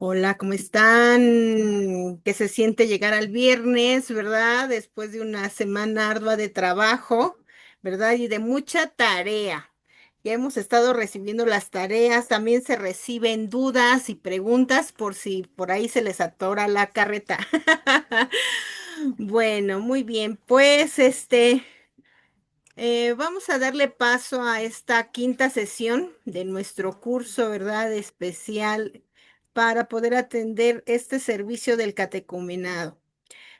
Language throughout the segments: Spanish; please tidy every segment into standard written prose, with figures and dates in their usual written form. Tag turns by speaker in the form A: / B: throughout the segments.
A: Hola, ¿cómo están? ¿Qué se siente llegar al viernes, verdad? Después de una semana ardua de trabajo, ¿verdad? Y de mucha tarea. Ya hemos estado recibiendo las tareas, también se reciben dudas y preguntas por si por ahí se les atora la carreta. Bueno, muy bien, pues vamos a darle paso a esta quinta sesión de nuestro curso, ¿verdad? Especial para poder atender este servicio del catecumenado.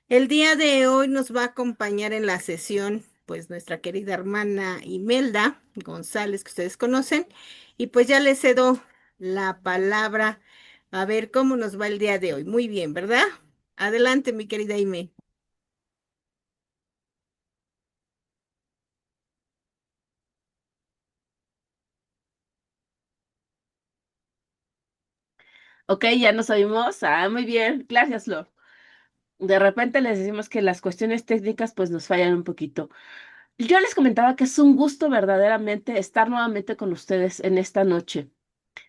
A: El día de hoy nos va a acompañar en la sesión, pues nuestra querida hermana Imelda González, que ustedes conocen, y pues ya le cedo la palabra a ver cómo nos va el día de hoy. Muy bien, ¿verdad? Adelante, mi querida Ime.
B: Ok, ya nos oímos. Muy bien. Gracias, Lord. De repente les decimos que las cuestiones técnicas pues nos fallan un poquito. Yo les comentaba que es un gusto verdaderamente estar nuevamente con ustedes en esta noche.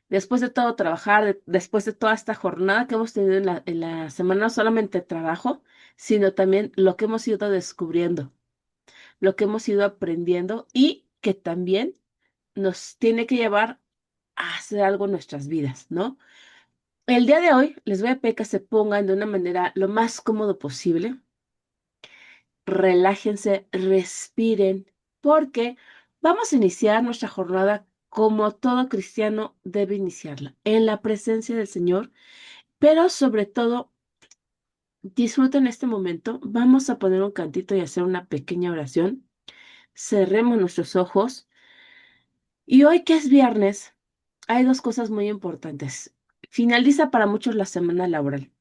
B: Después de todo trabajar, después de toda esta jornada que hemos tenido en la semana, no solamente trabajo, sino también lo que hemos ido descubriendo, lo que hemos ido aprendiendo y que también nos tiene que llevar a hacer algo en nuestras vidas, ¿no? El día de hoy les voy a pedir que se pongan de una manera lo más cómodo posible. Relájense, respiren, porque vamos a iniciar nuestra jornada como todo cristiano debe iniciarla, en la presencia del Señor, pero sobre todo disfruten este momento. Vamos a poner un cantito y hacer una pequeña oración. Cerremos nuestros ojos. Y hoy que es viernes, hay dos cosas muy importantes. Finaliza para muchos la semana laboral.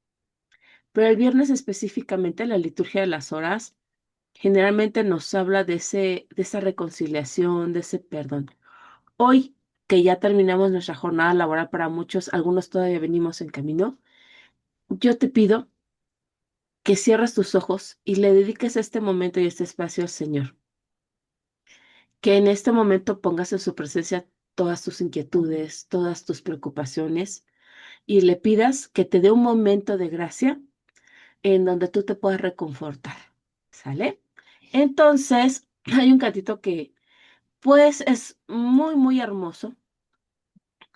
B: Pero el viernes específicamente la liturgia de las horas generalmente nos habla de esa reconciliación, de ese perdón. Hoy que ya terminamos nuestra jornada laboral para muchos, algunos todavía venimos en camino, yo te pido que cierres tus ojos y le dediques este momento y este espacio al Señor. Que en este momento pongas en su presencia todas tus inquietudes, todas tus preocupaciones y le pidas que te dé un momento de gracia en donde tú te puedas reconfortar. ¿Sale? Entonces, hay un cantito que, pues, es muy, muy hermoso.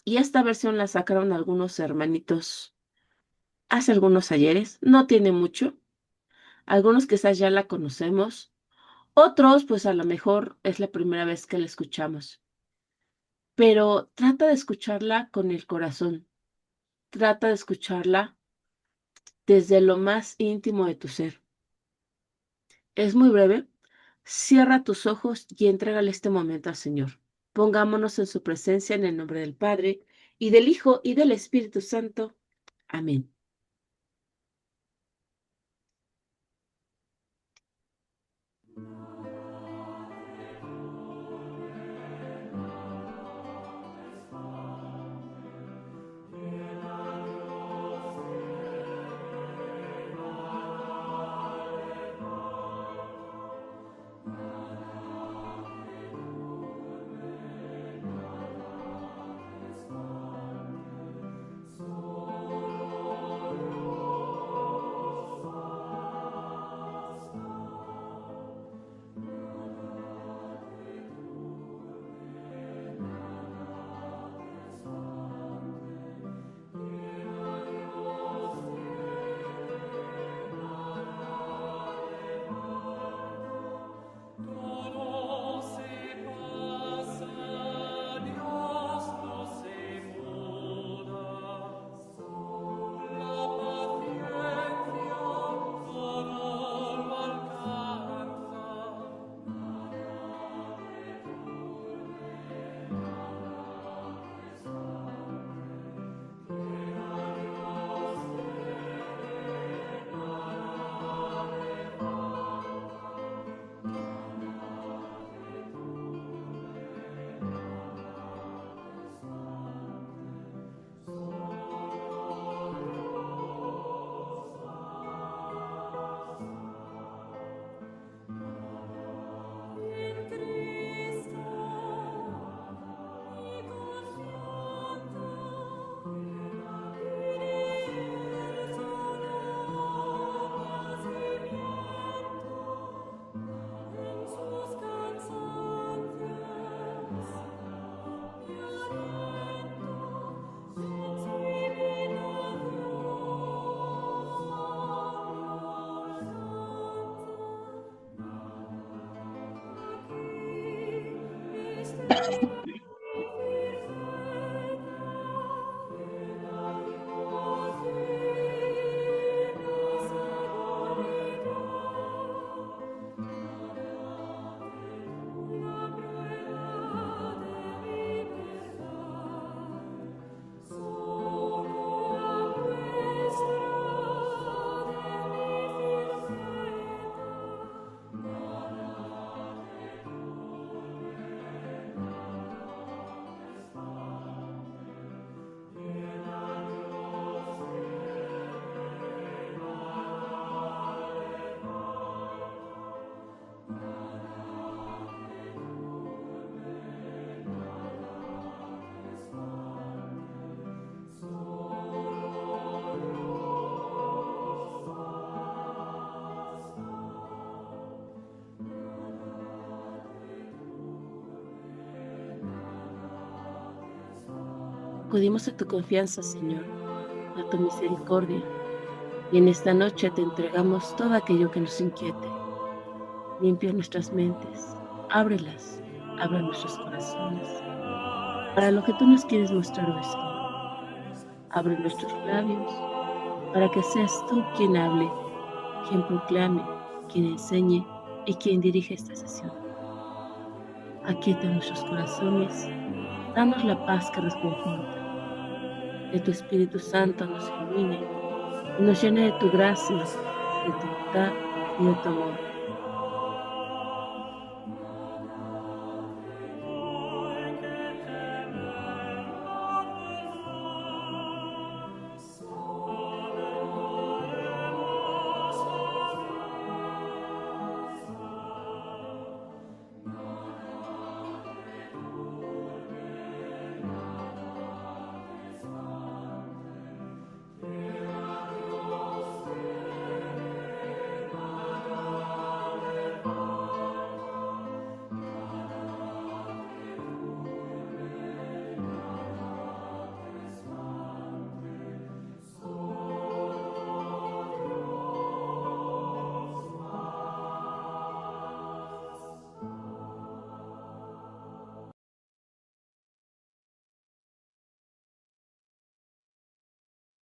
B: Y esta versión la sacaron algunos hermanitos hace algunos ayeres. No tiene mucho. Algunos quizás ya la conocemos. Otros, pues, a lo mejor es la primera vez que la escuchamos. Pero trata de escucharla con el corazón. Trata de escucharla desde lo más íntimo de tu ser. Es muy breve. Cierra tus ojos y entrégale este momento al Señor. Pongámonos en su presencia en el nombre del Padre, y del Hijo, y del Espíritu Santo. Amén. Acudimos a tu confianza, Señor, a tu misericordia, y en esta noche te entregamos todo aquello que nos inquiete. Limpia nuestras mentes, ábrelas, abra nuestros corazones, para lo que tú nos quieres mostrar hoy, Señor. Abre nuestros labios, para que seas tú quien hable, quien proclame, quien enseñe y quien dirige esta sesión. Aquieta nuestros corazones, danos la paz que reconforta, que tu Espíritu Santo nos ilumine y nos llene de tu gracia, de tu bondad y de tu amor.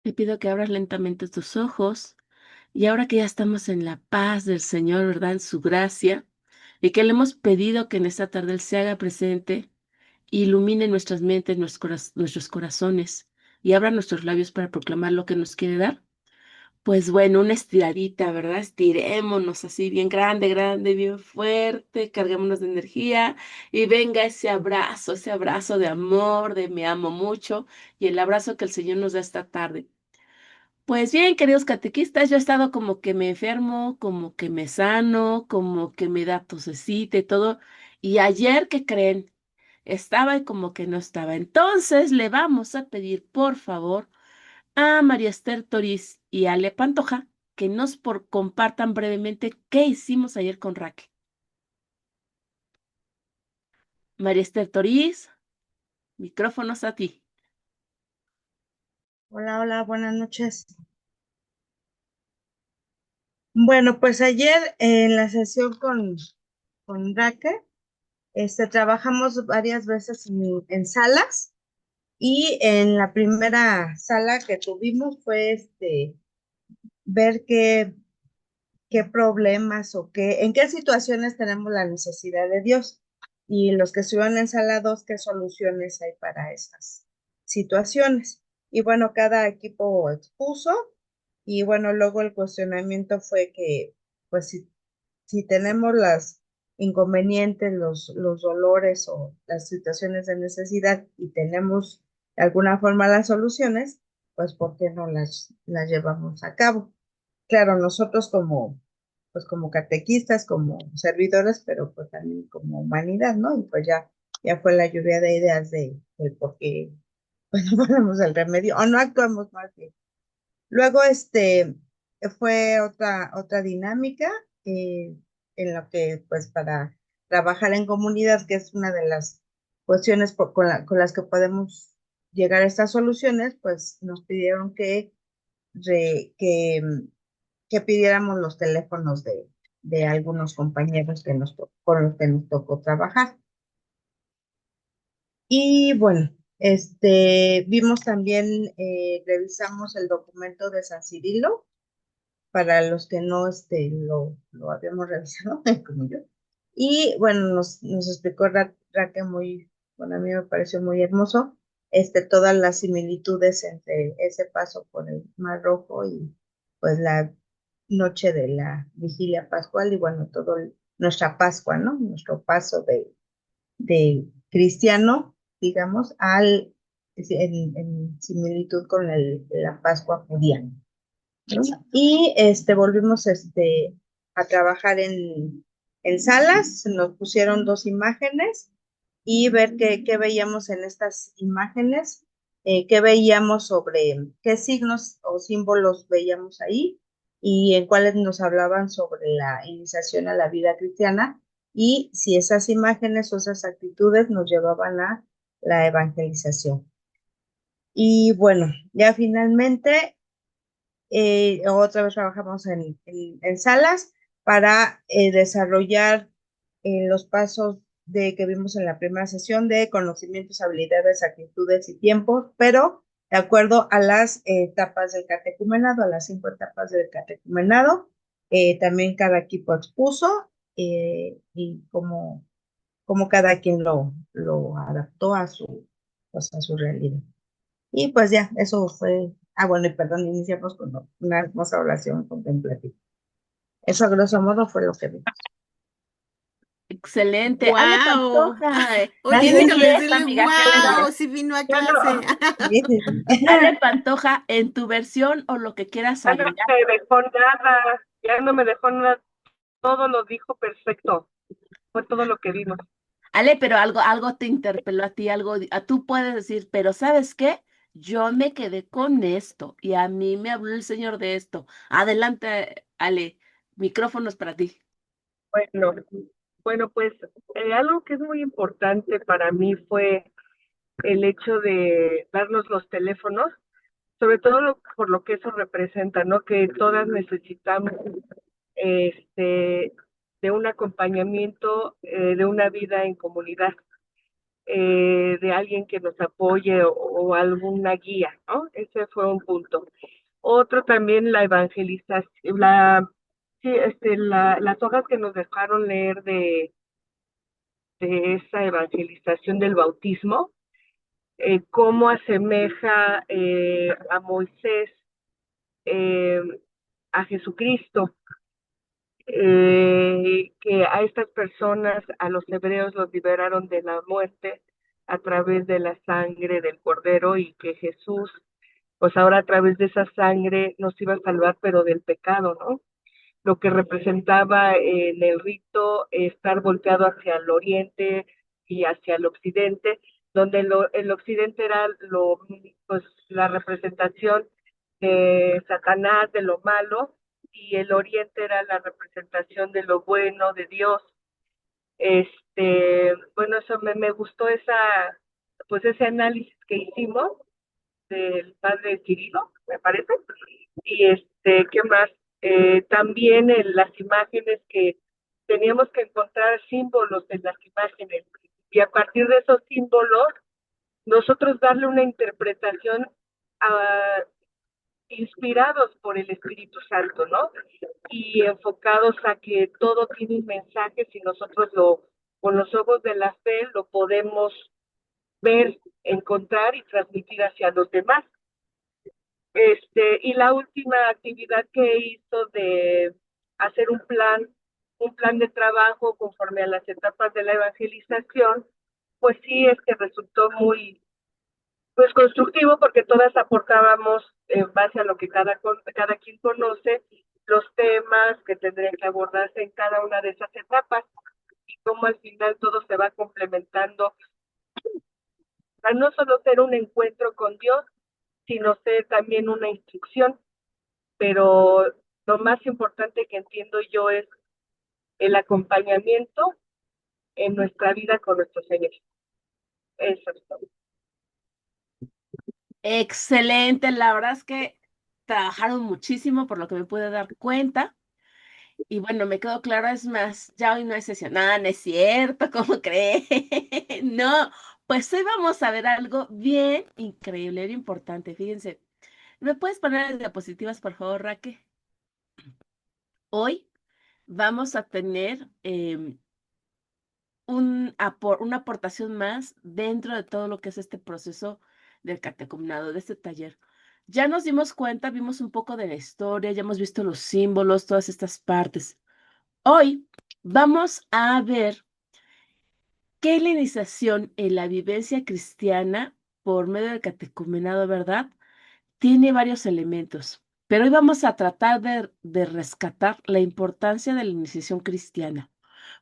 B: Te pido que abras lentamente tus ojos y ahora que ya estamos en la paz del Señor, ¿verdad? En su gracia, y que le hemos pedido que en esta tarde Él se haga presente, ilumine nuestras mentes, nuestros corazones y abra nuestros labios para proclamar lo que nos quiere dar. Pues bueno, una estiradita, ¿verdad? Estirémonos así bien grande, grande, bien fuerte, carguémonos de energía y venga ese abrazo de amor, de me amo mucho y el abrazo que el Señor nos da esta tarde. Pues bien, queridos catequistas, yo he estado como que me enfermo, como que me sano, como que me da tosecita y todo. Y ayer, ¿qué creen? Estaba y como que no estaba. Entonces le vamos a pedir, por favor, a María Esther Toriz y a Ale Pantoja que compartan brevemente qué hicimos ayer con Raquel. María Esther Toriz, micrófonos a ti.
C: Hola, hola, buenas noches. Bueno, pues ayer en la sesión con Raquel, trabajamos varias veces en salas y en la primera sala que tuvimos fue ver qué problemas o en qué situaciones tenemos la necesidad de Dios. Y los que estuvieron en sala 2, qué soluciones hay para esas situaciones. Y bueno, cada equipo expuso y bueno, luego el cuestionamiento fue que, pues si tenemos las inconvenientes, los dolores o las situaciones de necesidad y tenemos de alguna forma las soluciones, pues ¿por qué no las llevamos a cabo? Claro, nosotros pues como catequistas, como servidores, pero pues también como humanidad, ¿no? Y pues ya fue la lluvia de ideas del por qué, pues no ponemos el remedio, o no actuamos más bien. Luego, fue otra dinámica, en lo que, pues, para trabajar en comunidad, que es una de las cuestiones con las que podemos llegar a estas soluciones, pues, nos pidieron re- que, mm, que pidiéramos los teléfonos de algunos compañeros con los que nos tocó trabajar. Y bueno, vimos también, revisamos el documento de San Cirilo, para los que no lo habíamos revisado, como yo. Y bueno, nos explicó Raquel muy, bueno, a mí me pareció muy hermoso, todas las similitudes entre ese paso por el Mar Rojo y pues la noche de la vigilia pascual y bueno, nuestra Pascua, ¿no? Nuestro paso de cristiano, digamos, en similitud con la Pascua judía, ¿no? Y volvimos a trabajar en salas, nos pusieron dos imágenes y ver qué veíamos en estas imágenes, qué veíamos qué signos o símbolos veíamos ahí y en cuáles nos hablaban sobre la iniciación a la vida cristiana y si esas imágenes o esas actitudes nos llevaban a la evangelización. Y bueno, ya finalmente, otra vez trabajamos en salas para desarrollar los pasos que vimos en la primera sesión de conocimientos, habilidades, actitudes y tiempos, pero de acuerdo a las etapas del catecumenado, a las 5 etapas del catecumenado. También cada equipo expuso y como cada quien lo adaptó pues, a su realidad. Y pues ya, eso fue. Ah, bueno, y perdón, iniciamos con una hermosa oración contemplativa. Eso a grosso modo fue lo que vi.
B: Excelente. Ale
A: ¡Wow!
B: Pantoja.
A: Oye,
C: Gracias.
A: déjame
B: Felicidades,
A: decirle,
B: amiga. Felicidades.
A: wow, sí vino a
D: Ya
A: clase.
D: no,
C: Sí, sí, sí.
B: Ale Pantoja, en tu versión o lo que quieras
D: ya no
B: agregar.
D: me dejó nada, ya no me dejó nada, todo lo dijo perfecto, fue todo lo que vimos.
B: Ale, pero algo te interpeló a ti, tú puedes decir, pero ¿sabes qué? Yo me quedé con esto y a mí me habló el Señor de esto. Adelante, Ale, micrófonos para ti.
D: Bueno, bueno, pues algo que es muy importante para mí fue el hecho de darnos los teléfonos, sobre todo por lo que eso representa, ¿no? Que todas necesitamos este, de un acompañamiento, de una vida en comunidad, de alguien que nos apoye o alguna guía, ¿no? Ese fue un punto. Otro también la evangelización, sí, las hojas que nos dejaron leer de esa evangelización del bautismo, cómo asemeja a Moisés, eh, a Jesucristo, que a estas personas, a los hebreos, los liberaron de la muerte a través de la sangre del Cordero y que Jesús, pues ahora a través de esa sangre nos iba a salvar, pero del pecado, ¿no? Lo que representaba en el rito estar volteado hacia el oriente y hacia el occidente, donde el occidente era pues, la representación de Satanás, de lo malo, y el oriente era la representación de lo bueno, de Dios. Bueno, eso me gustó pues ese análisis que hicimos del padre Cirilo, me parece. Y ¿qué más? También en las imágenes que teníamos que encontrar símbolos en las imágenes y a partir de esos símbolos nosotros darle una interpretación a, inspirados por el Espíritu Santo, ¿no? Y enfocados a que todo tiene un mensaje si nosotros con los ojos de la fe lo podemos ver, encontrar y transmitir hacia los demás. Y la última actividad que hizo de hacer un plan de trabajo conforme a las etapas de la evangelización, pues sí es que resultó muy, pues constructivo porque todas aportábamos en base a lo que cada quien conoce, los temas que tendrían que abordarse en cada una de esas etapas y cómo al final todo se va complementando para no solo ser un encuentro con Dios, sino ser también una instrucción, pero lo más importante que entiendo yo es el acompañamiento en nuestra vida con nuestro Señor. Eso es todo.
B: Excelente, la verdad es que trabajaron muchísimo por lo que me pude dar cuenta. Y bueno, me quedó claro, es más, ya hoy no hay sesión. Nada, no es cierto, ¿cómo cree? No, pues hoy vamos a ver algo bien increíble, bien importante. Fíjense, ¿me puedes poner las diapositivas, por favor, Raque? Hoy vamos a tener una aportación más dentro de todo lo que es este proceso del catecumenado, de este taller. Ya nos dimos cuenta, vimos un poco de la historia, ya hemos visto los símbolos, todas estas partes. Hoy vamos a ver qué la iniciación en la vivencia cristiana por medio del catecumenado, ¿verdad? Tiene varios elementos, pero hoy vamos a tratar de rescatar la importancia de la iniciación cristiana.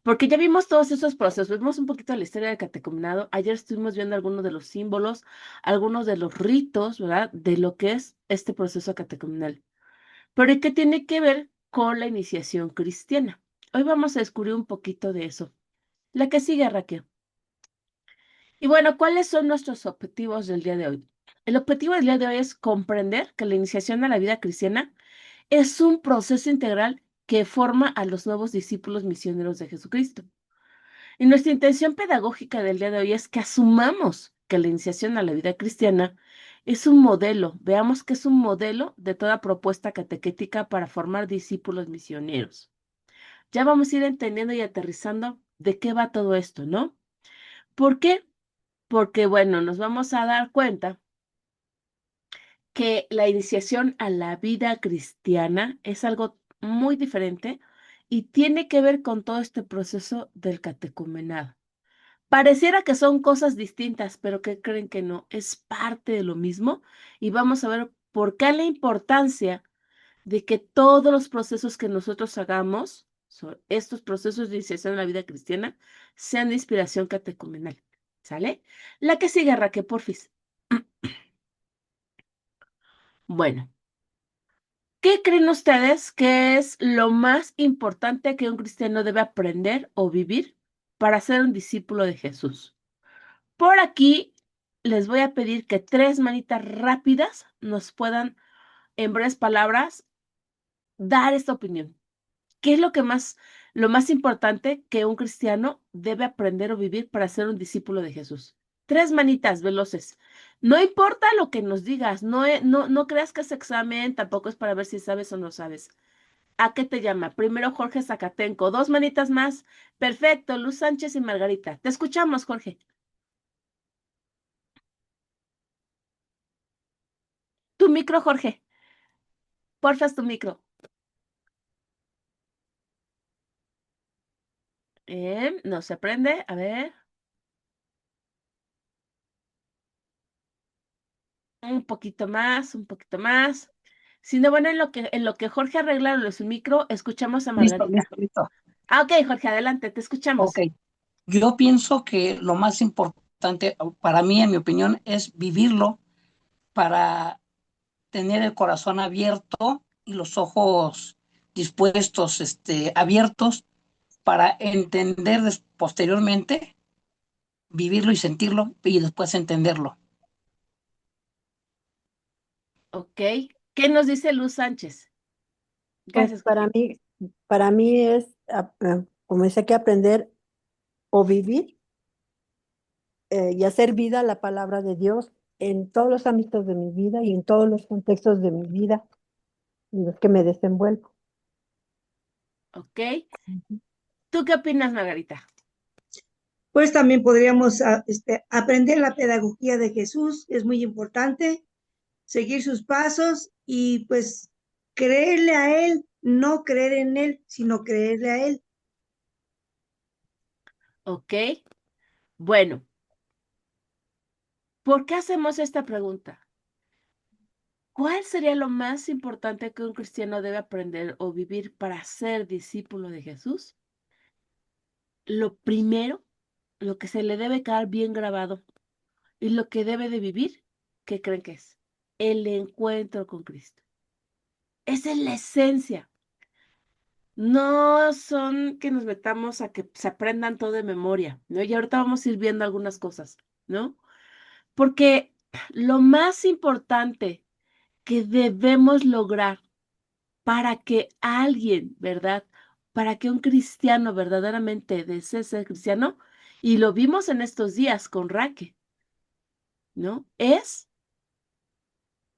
B: Porque ya vimos todos esos procesos, vimos un poquito de la historia del catecumenado. Ayer estuvimos viendo algunos de los símbolos, algunos de los ritos, ¿verdad? De lo que es este proceso catecumenal. Pero ¿qué tiene que ver con la iniciación cristiana? Hoy vamos a descubrir un poquito de eso. La que sigue, Raquel. Y bueno, ¿cuáles son nuestros objetivos del día de hoy? El objetivo del día de hoy es comprender que la iniciación a la vida cristiana es un proceso integral que forma a los nuevos discípulos misioneros de Jesucristo. Y nuestra intención pedagógica del día de hoy es que asumamos que la iniciación a la vida cristiana es un modelo, veamos que es un modelo de toda propuesta catequética para formar discípulos misioneros. Ya vamos a ir entendiendo y aterrizando de qué va todo esto, ¿no? ¿Por qué? Porque, bueno, nos vamos a dar cuenta que la iniciación a la vida cristiana es algo muy diferente y tiene que ver con todo este proceso del catecumenado. Pareciera que son cosas distintas, pero que creen que no, es parte de lo mismo y vamos a ver por qué la importancia de que todos los procesos que nosotros hagamos, estos procesos de iniciación a la vida cristiana, sean de inspiración catecumenal. ¿Sale? La que sigue, Raquel, porfis. Bueno, ¿qué creen ustedes que es lo más importante que un cristiano debe aprender o vivir para ser un discípulo de Jesús? Por aquí les voy a pedir que 3 manitas rápidas nos puedan, en breves palabras, dar esta opinión. ¿Qué es lo más importante que un cristiano debe aprender o vivir para ser un discípulo de Jesús? 3 manitas veloces. No importa lo que nos digas, no creas que ese examen tampoco es para ver si sabes o no sabes. ¿A qué te llama? Primero Jorge Zacatenco. 2 manitas más. Perfecto, Luz Sánchez y Margarita. Te escuchamos, Jorge. Tu micro, Jorge. Porfas, tu micro. No se prende. A ver. Un poquito más, un poquito más. Si no, bueno, en lo que Jorge arregla su micro, escuchamos a
E: Listo,
B: Margarita.
E: listo, listo.
B: Ah, ok, Jorge, adelante, te escuchamos.
E: Ok. Yo pienso que lo más importante para mí, en mi opinión, es vivirlo para tener el corazón abierto y los ojos dispuestos, abiertos para entender posteriormente, vivirlo y sentirlo y después entenderlo.
B: Ok. ¿Qué nos dice Luz Sánchez?
F: Pues
B: Gracias, Jorge.
F: para mí es, como dice, que aprender o vivir y hacer vida la palabra de Dios en todos los ámbitos de mi vida y en todos los contextos de mi vida en los que me desenvuelvo.
B: Ok. ¿Tú qué opinas, Margarita?
G: Pues también podríamos aprender la pedagogía de Jesús, es muy importante, seguir sus pasos y pues creerle a Él, no creer en Él, sino creerle a Él.
B: Ok. Bueno, ¿por qué hacemos esta pregunta? ¿Cuál sería lo más importante que un cristiano debe aprender o vivir para ser discípulo de Jesús? Lo primero, lo que se le debe quedar bien grabado y lo que debe de vivir, ¿qué creen que es? El encuentro con Cristo. Esa es la esencia. No son que nos metamos a que se aprendan todo de memoria, ¿no? Y ahorita vamos a ir viendo algunas cosas, ¿no? Porque lo más importante que debemos lograr para que alguien, ¿verdad? Para que un cristiano verdaderamente desee ser cristiano, y lo vimos en estos días con Raque, ¿no? Es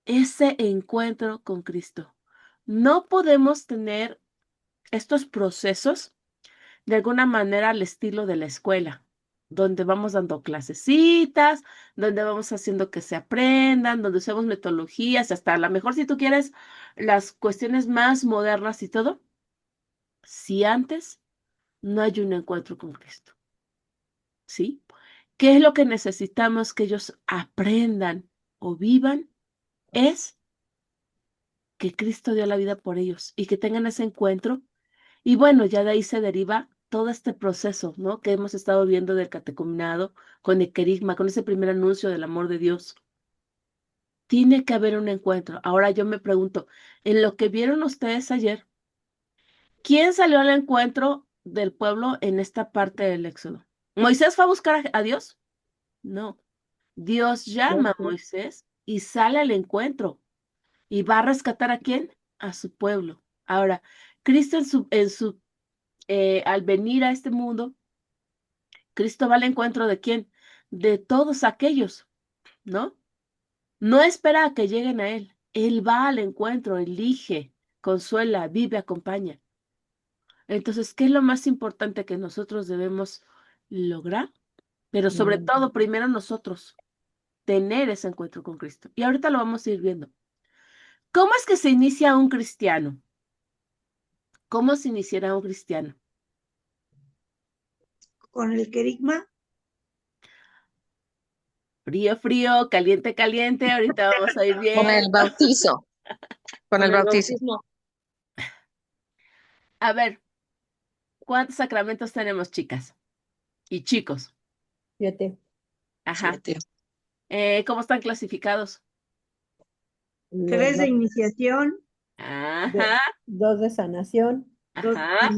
B: ese encuentro con Cristo. No podemos tener estos procesos de alguna manera al estilo de la escuela, donde vamos dando clasecitas, donde vamos haciendo que se aprendan, donde usamos metodologías, hasta a lo mejor si tú quieres las cuestiones más modernas y todo, si antes no hay un encuentro con Cristo, ¿sí? ¿Qué es lo que necesitamos que ellos aprendan o vivan? Es que Cristo dio la vida por ellos y que tengan ese encuentro. Y bueno, ya de ahí se deriva todo este proceso, ¿no? Que hemos estado viendo del catecumenado, con el querigma, con ese primer anuncio del amor de Dios. Tiene que haber un encuentro. Ahora yo me pregunto, en lo que vieron ustedes ayer, ¿quién salió al encuentro del pueblo en esta parte del Éxodo? ¿Moisés fue a buscar a Dios? No. Dios llama a Moisés y sale al encuentro. ¿Y va a rescatar a quién? A su pueblo. Ahora, Cristo al venir a este mundo, Cristo va al encuentro ¿de quién? De todos aquellos, ¿no? No espera a que lleguen a Él. Él va al encuentro, elige, consuela, vive, acompaña. Entonces, ¿qué es lo más importante que nosotros debemos lograr? Pero sobre todo, primero nosotros, tener ese encuentro con Cristo. Y ahorita lo vamos a ir viendo. ¿Cómo es que se inicia un cristiano? ¿Cómo se iniciará un cristiano?
G: Con el querigma.
B: Frío, frío, caliente, caliente. Ahorita vamos a ir
H: Con
B: bien.
H: el bautizo, con el bautismo.
B: bautismo. A ver, ¿cuántos sacramentos tenemos, chicas y chicos?
F: 7.
B: Ajá.
H: 7.
B: ¿Cómo están clasificados?
G: 3 de iniciación,
B: Ajá,
F: 2 de sanación,
G: 2
B: ajá.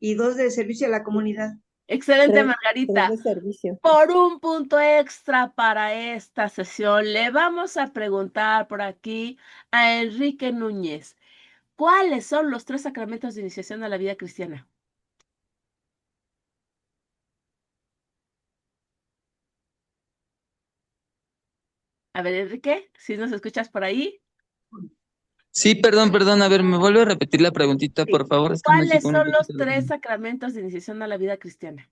G: y 2 de servicio a la comunidad.
B: Excelente,
F: 3
B: Margarita.
F: de servicio.
B: Por un punto extra para esta sesión, le vamos a preguntar por aquí a Enrique Núñez, ¿cuáles son los 3 sacramentos de iniciación a la vida cristiana? A ver, Enrique, si nos escuchas por ahí.
I: Sí, perdón, a ver, ¿me vuelve a repetir la preguntita,
B: Sí.
I: por favor? Es que me
B: ¿Cuáles
I: quedó un
B: son los
I: poquito
B: 3
I: dormido.
B: sacramentos de iniciación a la vida cristiana?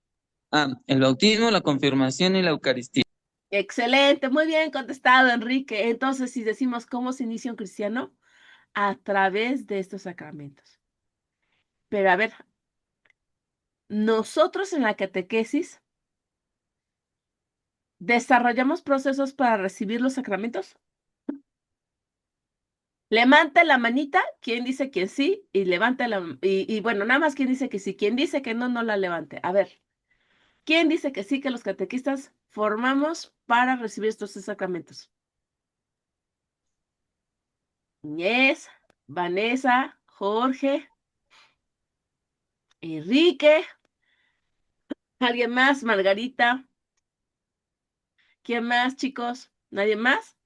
I: El bautismo, la confirmación y la Eucaristía.
B: Excelente, muy bien contestado, Enrique. Entonces, si decimos cómo se inicia un cristiano, a través de estos sacramentos. Pero a ver, nosotros en la catequesis desarrollamos procesos para recibir los sacramentos. Levanta la manita, quien dice que sí, y levanta y bueno, nada más quien dice que sí, quien dice que no, no la levante. A ver, ¿quién dice que sí, que los catequistas formamos para recibir estos 3 sacramentos? Inés, Vanessa, Jorge, Enrique, ¿alguien más? Margarita. ¿Quién más, chicos? ¿Nadie más?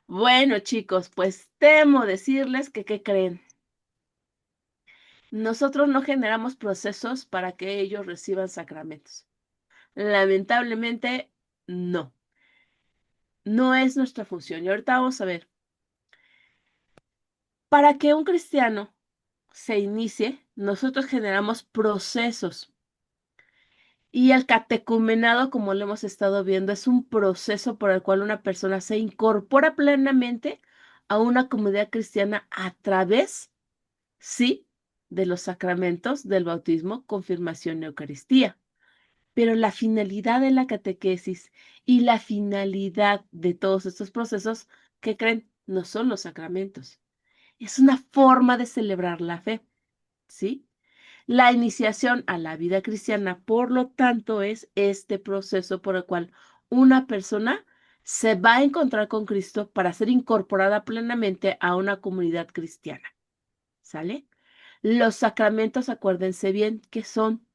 B: Bueno, chicos, pues temo decirles que, ¿qué creen? Nosotros no generamos procesos para que ellos reciban sacramentos. Lamentablemente, no. No es nuestra función. Y ahorita vamos a ver. Para que un cristiano se inicie, nosotros generamos procesos. Y el catecumenado, como lo hemos estado viendo, es un proceso por el cual una persona se incorpora plenamente a una comunidad cristiana a través, sí, de los sacramentos del bautismo, confirmación y Eucaristía. Pero la finalidad de la catequesis y la finalidad de todos estos procesos, ¿qué creen? No son los sacramentos. Es una forma de celebrar la fe, ¿sí? La iniciación a la vida cristiana, por lo tanto, es este proceso por el cual una persona se va a encontrar con Cristo para ser incorporada plenamente a una comunidad cristiana. ¿Sale? Los sacramentos, acuérdense bien, que son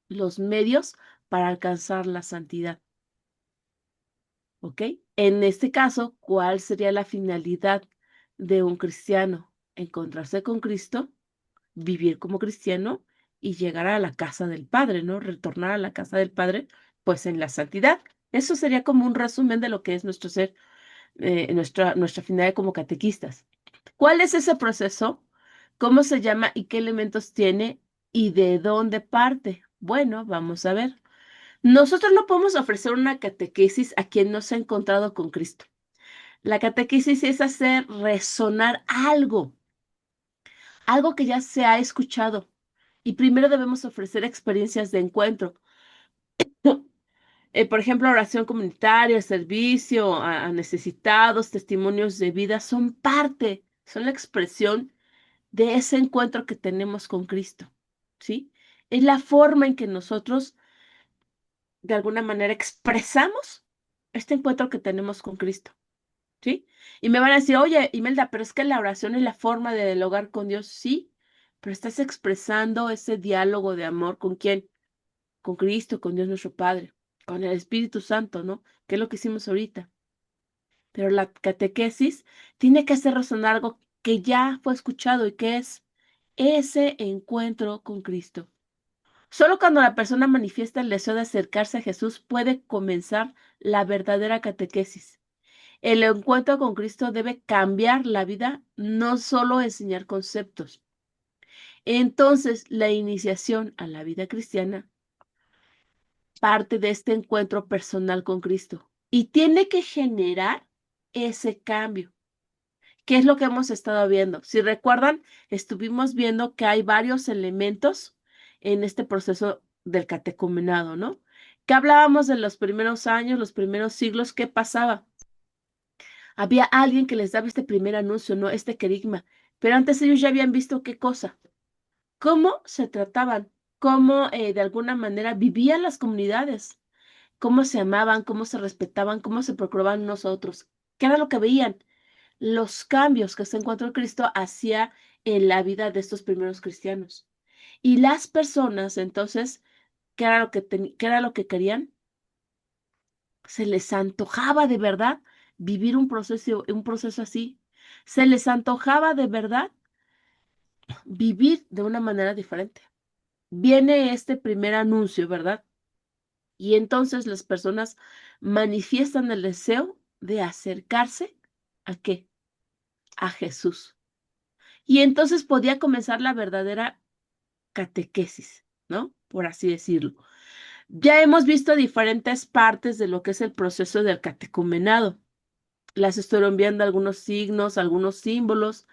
B: los medios para alcanzar la santidad. ¿Ok? En este caso, ¿cuál sería la finalidad de un cristiano? Encontrarse con Cristo, vivir como cristiano y llegar a la casa del Padre, ¿no? Retornar a la casa del Padre, pues en la santidad. Eso sería como un resumen de lo que es nuestro ser, nuestra finalidad como catequistas. ¿Cuál es ese proceso? ¿Cómo se llama y qué elementos tiene y de dónde parte? Bueno, vamos a ver. Nosotros no podemos ofrecer una catequesis a quien no se ha encontrado con Cristo. La catequesis es hacer resonar algo que ya se ha escuchado. Y primero debemos ofrecer experiencias de encuentro. Por ejemplo, oración comunitaria, servicio a necesitados, testimonios de vida, son parte, son la expresión de ese encuentro que tenemos con Cristo, ¿sí? Es la forma en que nosotros, de alguna manera, expresamos este encuentro que tenemos con Cristo, ¿sí? Y me van a decir, oye, Imelda, pero es que la oración es la forma de dialogar con Dios, sí, pero estás expresando ese diálogo de amor ¿con quién? Con Cristo, con Dios nuestro Padre, con el Espíritu Santo, ¿no? Que es lo que hicimos ahorita. Pero la catequesis tiene que hacer resonar algo que ya fue escuchado y que es ese encuentro con Cristo. Solo cuando la persona manifiesta el deseo de acercarse a Jesús puede comenzar la verdadera catequesis. El encuentro con Cristo debe cambiar la vida, no solo enseñar conceptos. Entonces, la iniciación a la vida cristiana parte de este encuentro personal con Cristo y tiene que generar ese cambio. ¿Qué es lo que hemos estado viendo? Si recuerdan, estuvimos viendo que hay varios elementos en este proceso del catecumenado, ¿no? Que hablábamos de los primeros años, los primeros siglos, ¿qué pasaba? Había alguien que les daba este primer anuncio, ¿no? Este querigma, pero antes ellos ya habían visto qué cosa, cómo se trataban, cómo de alguna manera vivían las comunidades, cómo se amaban, cómo se respetaban, cómo se procuraban unos a otros. ¿Qué era lo que veían? Los cambios que se encontró Cristo hacía en la vida de estos primeros cristianos. Y las personas, entonces, ¿qué era lo que, qué era lo que querían? Se les antojaba de verdad vivir un proceso así. Se les antojaba de verdad vivir de una manera diferente. Viene este primer anuncio, ¿verdad? Y entonces las personas manifiestan el deseo de acercarse ¿a qué? A Jesús. Y entonces podía comenzar la verdadera catequesis, ¿no? Por así decirlo. Ya hemos visto diferentes partes de lo que es el proceso del catecumenado. Las estoy enviando algunos signos, algunos símbolos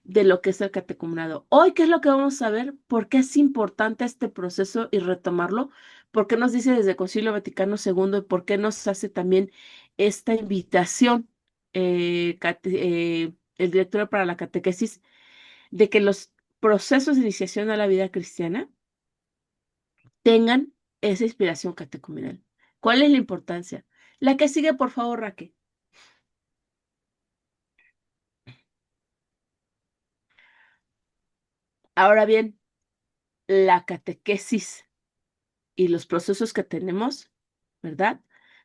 B: de lo que es el catecumenado. Hoy, ¿qué es lo que vamos a ver? ¿Por qué es importante este proceso y retomarlo? ¿Por qué nos dice desde el Concilio Vaticano II y por qué nos hace también esta invitación el director para la catequesis de que los procesos de iniciación a la vida cristiana tengan esa inspiración catecumenal? ¿Cuál es la importancia? La que sigue, por favor, Raquel. Ahora bien, la catequesis y los procesos que tenemos, ¿verdad?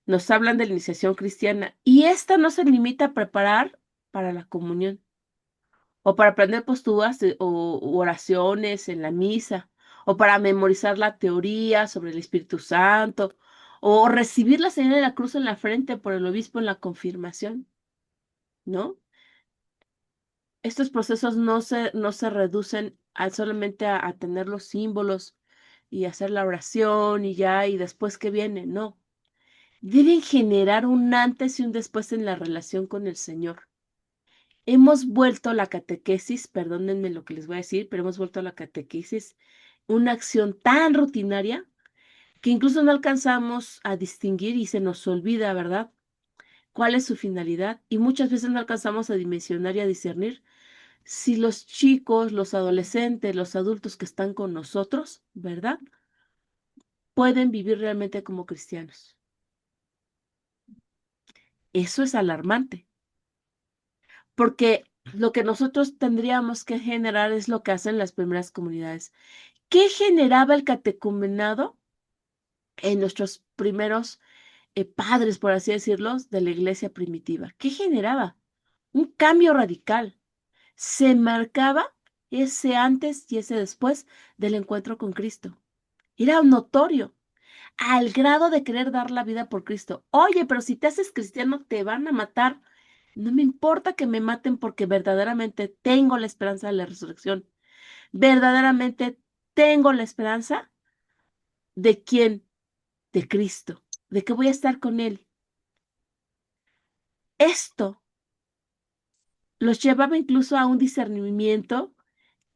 B: Nos hablan de la iniciación cristiana y esta no se limita a preparar para la comunión o para aprender posturas o oraciones en la misa o para memorizar la teoría sobre el Espíritu Santo o recibir la señal de la cruz en la frente por el obispo en la confirmación, ¿no? Estos procesos no se reducen solamente a tener los símbolos y hacer la oración y ya, y después qué viene, no. Deben generar un antes y un después en la relación con el Señor. Hemos vuelto la catequesis, perdónenme lo que les voy a decir, pero hemos vuelto a la catequesis una acción tan rutinaria que incluso no alcanzamos a distinguir y se nos olvida, ¿verdad? ¿Cuál es su finalidad? Y muchas veces no alcanzamos a dimensionar y a discernir si los chicos, los adolescentes, los adultos que están con nosotros, ¿verdad? Pueden vivir realmente como cristianos. Eso es alarmante, porque lo que nosotros tendríamos que generar es lo que hacen las primeras comunidades. ¿Qué generaba el catecumenado en nuestros primeros padres, por así decirlo, de la iglesia primitiva? ¿Qué generaba? Un cambio radical. Se marcaba ese antes y ese después del encuentro con Cristo. Era notorio, al grado de querer dar la vida por Cristo. Oye, pero si te haces cristiano, te van a matar. No me importa que me maten porque verdaderamente tengo la esperanza de la resurrección. Verdaderamente tengo la esperanza de quién, de Cristo, de que voy a estar con Él. Esto los llevaba incluso a un discernimiento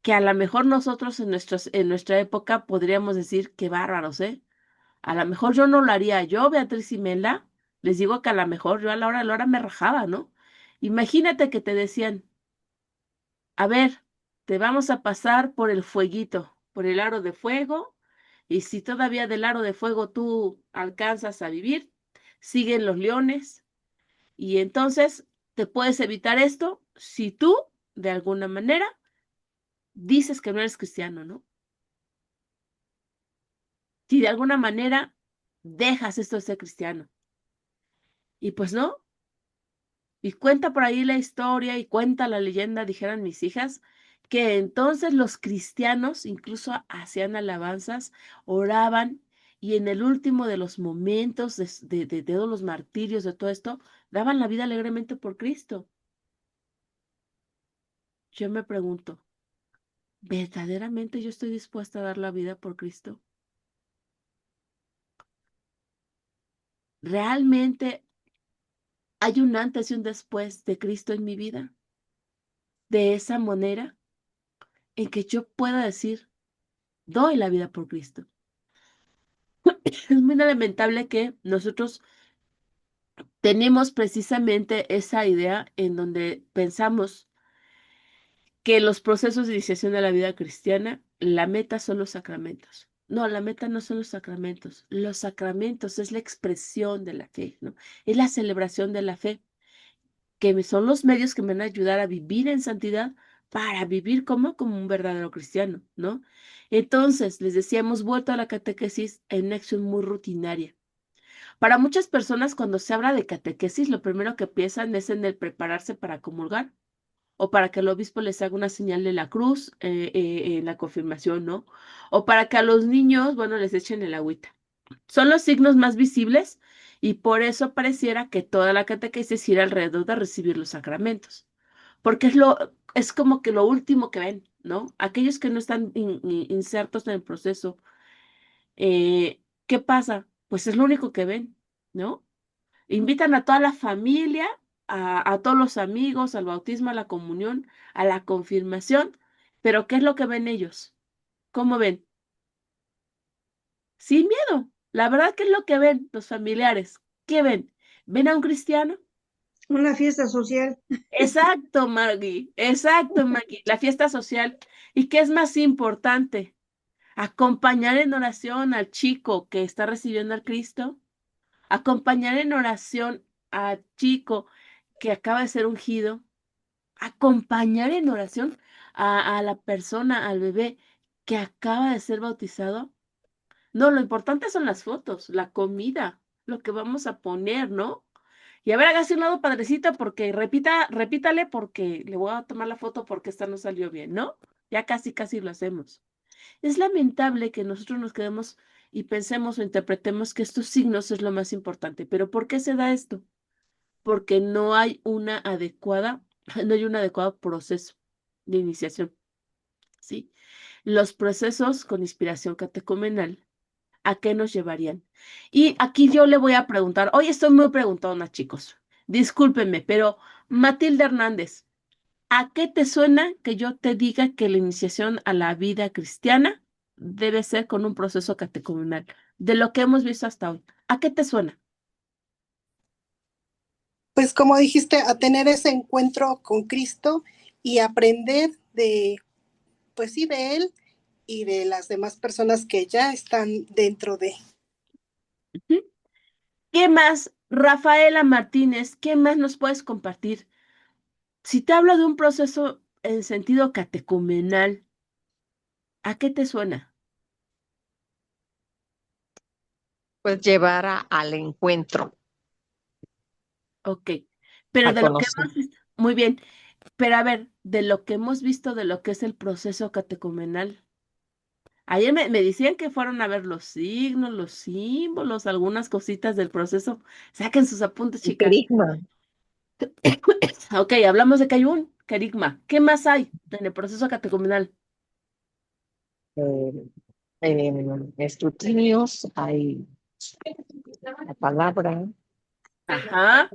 B: que a lo mejor nosotros en nuestra época podríamos decir que bárbaros, ¿eh? A lo mejor yo no lo haría. Yo, Beatriz y Mela, les digo que a lo mejor yo a la hora me rajaba, ¿no? Imagínate que te decían, a ver, te vamos a pasar por el fueguito, por el aro de fuego, y si todavía del aro de fuego tú alcanzas a vivir, siguen los leones, y entonces te puedes evitar esto si tú, de alguna manera, dices que no eres cristiano, ¿no? Si de alguna manera dejas esto de ser cristiano. Y pues no, Y cuenta por ahí la historia y cuenta la leyenda, dijeran mis hijas, que entonces los cristianos incluso hacían alabanzas, oraban y en el último de los momentos de todos los martirios, de todo esto, daban la vida alegremente por Cristo. Yo me pregunto, ¿verdaderamente yo estoy dispuesta a dar la vida por Cristo? ¿Realmente hay un antes y un después de Cristo en mi vida? De esa manera en que yo pueda decir, doy la vida por Cristo. Es muy lamentable que nosotros tenemos precisamente esa idea en donde pensamos que los procesos de iniciación de la vida cristiana, la meta son los sacramentos. No, la meta no son los sacramentos. Los sacramentos es la expresión de la fe, ¿no? Es la celebración de la fe, que son los medios que me van a ayudar a vivir en santidad para vivir como un verdadero cristiano, ¿no? Entonces, les decía, hemos vuelto a la catequesis en una acción muy rutinaria. Para muchas personas, cuando se habla de catequesis, lo primero que piensan es en el prepararse para comulgar o para que el obispo les haga una señal de la cruz en la confirmación, ¿no? O para que a los niños, bueno, les echen el agüita. Son los signos más visibles y por eso pareciera que toda la catequesis gira alrededor de recibir los sacramentos, porque es como que lo último que ven, ¿no? Aquellos que no están insertos en el proceso, ¿qué pasa? Pues es lo único que ven, ¿no? Invitan a toda la familia, a todos los amigos, al bautismo, a la comunión, a la confirmación, pero ¿qué es lo que ven ellos? ¿Cómo ven? Sin miedo. La verdad, ¿qué es lo que ven los familiares? ¿Qué ven? ¿Ven a un cristiano?
G: Una fiesta social.
B: Exacto, Maggie. Exacto, Maggie. La fiesta social. ¿Y qué es más importante? ¿Acompañar en oración al chico que está recibiendo al Cristo? ¿Acompañar en oración al chico que acaba de ser ungido? ¿Acompañar en oración a la persona, al bebé que acaba de ser bautizado? No, lo importante son las fotos, la comida, lo que vamos a poner, ¿no? Y a ver, hágase un lado, padrecita, porque repítale porque le voy a tomar la foto porque esta no salió bien, ¿no? Ya casi lo hacemos. Es lamentable que nosotros nos quedemos y pensemos o interpretemos que estos signos es lo más importante. ¿Pero por qué se da esto? Porque no hay no hay un adecuado proceso de iniciación, ¿sí? Los procesos con inspiración catecumenal, ¿a qué nos llevarían? Y aquí yo le voy a preguntar, hoy estoy muy preguntona, chicos, discúlpenme, pero Matilde Hernández, ¿a qué te suena que yo te diga que la iniciación a la vida cristiana debe ser con un proceso catecumenal? De lo que hemos visto hasta hoy, ¿a qué te suena?
J: Pues como dijiste, a tener ese encuentro con Cristo y aprender pues sí, de Él y de las demás personas que ya están dentro de.
B: ¿Qué más, Rafaela Martínez, qué más nos puedes compartir? Si te hablo de un proceso en sentido catecumenal, ¿a qué te suena?
H: Pues llevar al encuentro,
B: Ok, pero
H: a
B: de lo que
H: conocer.
B: hemos visto, muy bien, pero a ver, de lo que hemos visto de lo que es el proceso catecumenal. Ayer me decían que fueron a ver los signos, los símbolos, algunas cositas del proceso. Saquen sus apuntes,
H: El
B: chicas.
H: querigma,
B: Ok, hablamos de que hay un querigma. ¿Qué más hay en el proceso catecumenal?
H: eh, escrutinios, hay la palabra,
B: Ajá,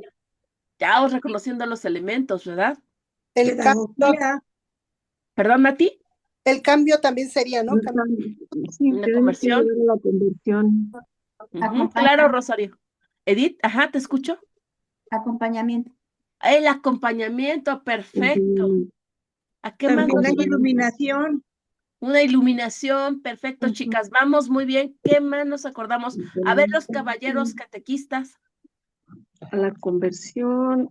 B: ya os reconociendo los elementos, ¿verdad?
J: El cambio,
G: Pedagogía.
B: ¿Perdón, Mati?
J: el cambio también sería, ¿no?
K: Sí,
B: ¿Una
K: tenemos que
B: conversión?
K: llevar a la conversión.
B: Ujú, claro, Rosario. Edith, ajá, te escucho.
L: Acompañamiento.
B: El acompañamiento, perfecto.
K: Ujú.
B: ¿A qué más
G: También
B: nos
G: hay
B: suena?
G: iluminación.
B: Una iluminación, perfecto,
K: Ujú.
B: chicas. Vamos muy bien. ¿Qué más nos acordamos? A ver, los caballeros catequistas.
K: A la conversión,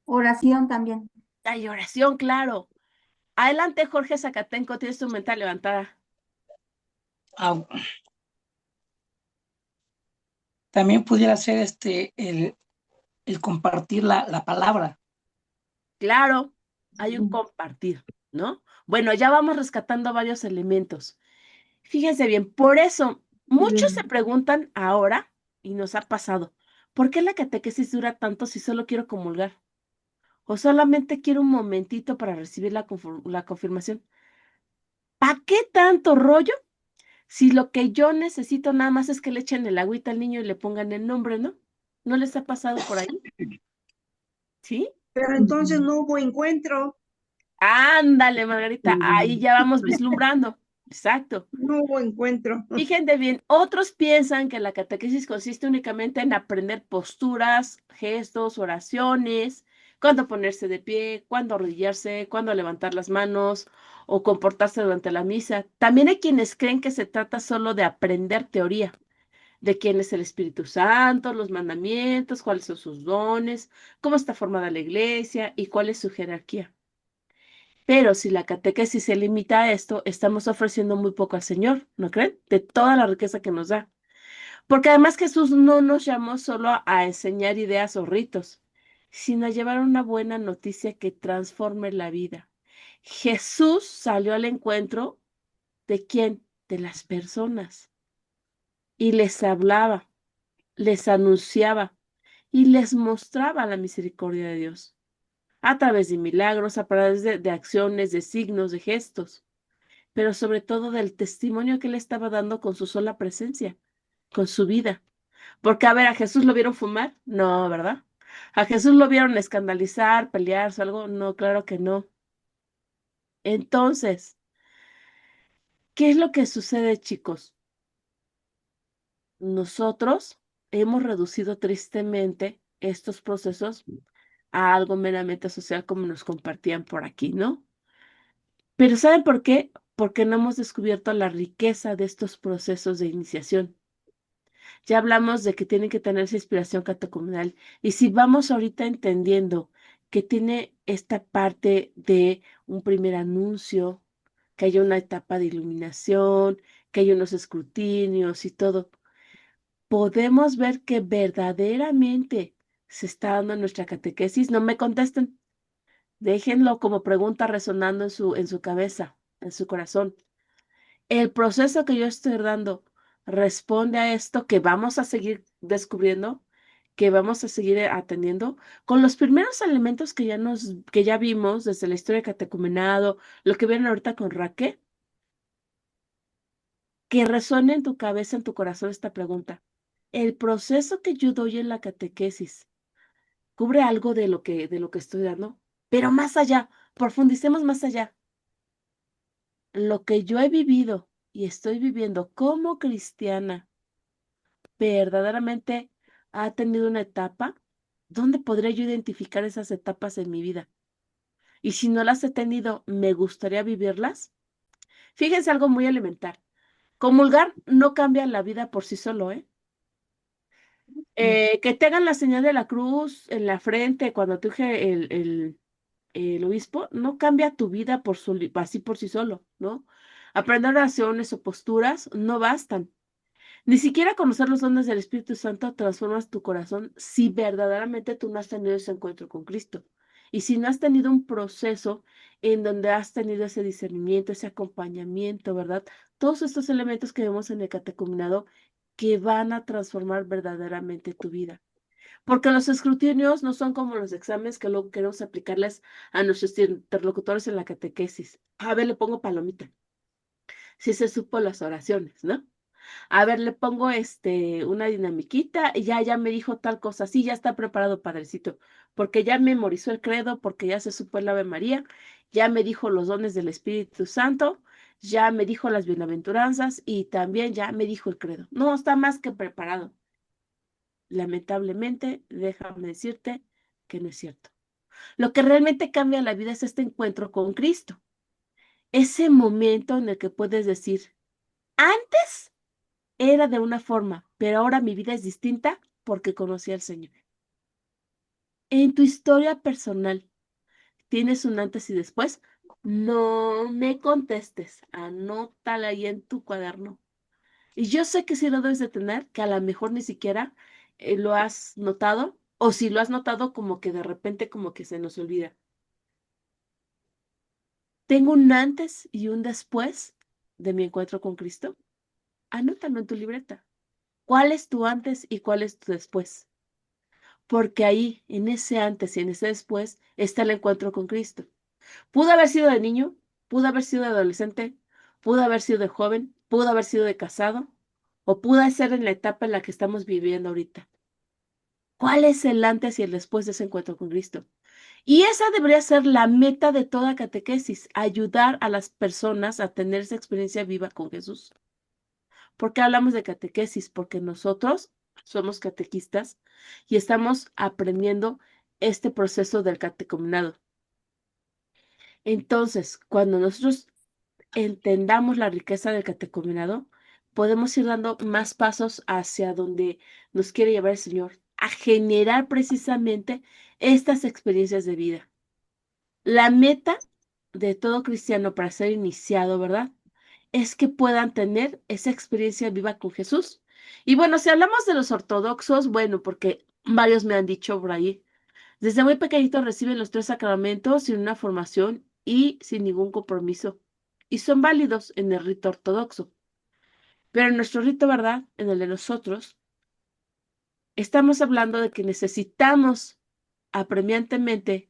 L: Oración también.
B: Hay oración, claro. Adelante, Jorge Zacatenco, tienes tu mental levantada.
E: Ah, también pudiera ser el compartir la palabra.
B: Claro, hay un compartir, ¿no? Bueno, ya vamos rescatando varios elementos. Fíjense bien, por eso muchos se preguntan ahora, y nos ha pasado, ¿por qué la catequesis dura tanto si solo quiero comulgar? O solamente quiero un momentito para recibir la confirmación. ¿Para qué tanto rollo si lo que yo necesito nada más es que le echen el agüita al niño y le pongan el nombre, ¿no? ¿No les ha pasado por ahí? ¿Sí?
G: Pero entonces no hubo encuentro,
B: Ándale, Margarita, ahí ya vamos vislumbrando. Exacto.
G: no hubo encuentro.
B: Fíjense bien, otros piensan que la catequesis consiste únicamente en aprender posturas, gestos, oraciones, cuándo ponerse de pie, cuándo arrodillarse, cuándo levantar las manos o comportarse durante la misa. También hay quienes creen que se trata solo de aprender teoría, de quién es el Espíritu Santo, los mandamientos, cuáles son sus dones, cómo está formada la iglesia y cuál es su jerarquía. Pero si la catequesis se limita a esto, estamos ofreciendo muy poco al Señor, ¿no creen? De toda la riqueza que nos da. Porque además Jesús no nos llamó solo a enseñar ideas o ritos, sino a llevar una buena noticia que transforme la vida. Jesús salió al encuentro de quién? De las personas. Y les hablaba, les anunciaba y les mostraba la misericordia de Dios a través de milagros, a través de acciones, de signos, de gestos, pero sobre todo del testimonio que él estaba dando con su sola presencia, con su vida. Porque, a ver, ¿a Jesús lo vieron fumar? No, ¿verdad? ¿A Jesús lo vieron escandalizar, pelearse o algo? No, claro que no. Entonces, ¿qué es lo que sucede, chicos? Nosotros hemos reducido tristemente estos procesos a algo meramente social como nos compartían por aquí, ¿no? Pero ¿saben por qué? Porque no hemos descubierto la riqueza de estos procesos de iniciación. Ya hablamos de que tienen que tener esa inspiración catecumenal. Y si vamos ahorita entendiendo que tiene esta parte de un primer anuncio, que haya una etapa de iluminación, que haya unos escrutinios y todo, podemos ver que verdaderamente se está dando nuestra catequesis. No me contesten. Déjenlo como pregunta resonando en su cabeza, en su corazón. El proceso que yo estoy dando responde a esto que vamos a seguir descubriendo, que vamos a seguir atendiendo con los primeros elementos que ya vimos desde la historia de catecumenado, lo que vieron ahorita con Raquel, que resuene en tu cabeza, en tu corazón esta pregunta. El proceso que yo doy en la catequesis cubre algo de lo que estoy dando, pero más allá, profundicemos más allá. Lo que yo he vivido y estoy viviendo como cristiana verdaderamente ha tenido una etapa. ¿Dónde podría yo identificar esas etapas en mi vida? Y si no las he tenido, ¿me gustaría vivirlas? Fíjense algo muy elemental. Comulgar no cambia la vida por sí solo, ¿eh? Que te hagan la señal de la cruz en la frente cuando te unge el obispo, no cambia tu vida así por sí solo, ¿no? Aprender oraciones o posturas no bastan. Ni siquiera conocer los dones del Espíritu Santo transformas tu corazón si verdaderamente tú no has tenido ese encuentro con Cristo. Y si no has tenido un proceso en donde has tenido ese discernimiento, ese acompañamiento, ¿verdad? Todos estos elementos que vemos en el catecumenado que van a transformar verdaderamente tu vida. Porque los escrutinios no son como los exámenes que luego queremos aplicarles a nuestros interlocutores en la catequesis. A ver, le pongo palomita. Si se supo las oraciones, ¿no? A ver, le pongo una dinamiquita y ya me dijo tal cosa. Sí, ya está preparado, padrecito, porque ya memorizó el credo, porque ya se supo el Ave María, ya me dijo los dones del Espíritu Santo, ya me dijo las bienaventuranzas y también ya me dijo el credo. No, está más que preparado. Lamentablemente, déjame decirte que no es cierto. Lo que realmente cambia la vida es este encuentro con Cristo. Ese momento en el que puedes decir, antes era de una forma, pero ahora mi vida es distinta porque conocí al Señor. En tu historia personal, ¿tienes un antes y después? No me contestes, anótala ahí en tu cuaderno. Y yo sé que sí lo debes de tener, que a lo mejor ni siquiera lo has notado, o si lo has notado como que de repente como que se nos olvida. Tengo un antes y un después de mi encuentro con Cristo. Anótalo en tu libreta. ¿Cuál es tu antes y cuál es tu después? Porque ahí, en ese antes y en ese después, está el encuentro con Cristo. Pudo haber sido de niño, pudo haber sido de adolescente, pudo haber sido de joven, pudo haber sido de casado, o pudo ser en la etapa en la que estamos viviendo ahorita. ¿Cuál es el antes y el después de ese encuentro con Cristo? Y esa debería ser la meta de toda catequesis, ayudar a las personas a tener esa experiencia viva con Jesús. ¿Por qué hablamos de catequesis? Porque nosotros somos catequistas y estamos aprendiendo este proceso del catecumenado. Entonces, cuando nosotros entendamos la riqueza del catecumenado, podemos ir dando más pasos hacia donde nos quiere llevar el Señor, a generar precisamente estas experiencias de vida. La meta de todo cristiano para ser iniciado, ¿verdad? Es que puedan tener esa experiencia viva con Jesús. Y bueno, si hablamos de los ortodoxos, bueno, porque varios me han dicho por ahí, desde muy pequeñitos reciben los 3 sacramentos sin una formación y sin ningún compromiso. Y son válidos en el rito ortodoxo. Pero en nuestro rito, ¿verdad? En el de nosotros, estamos hablando de que necesitamos apremiantemente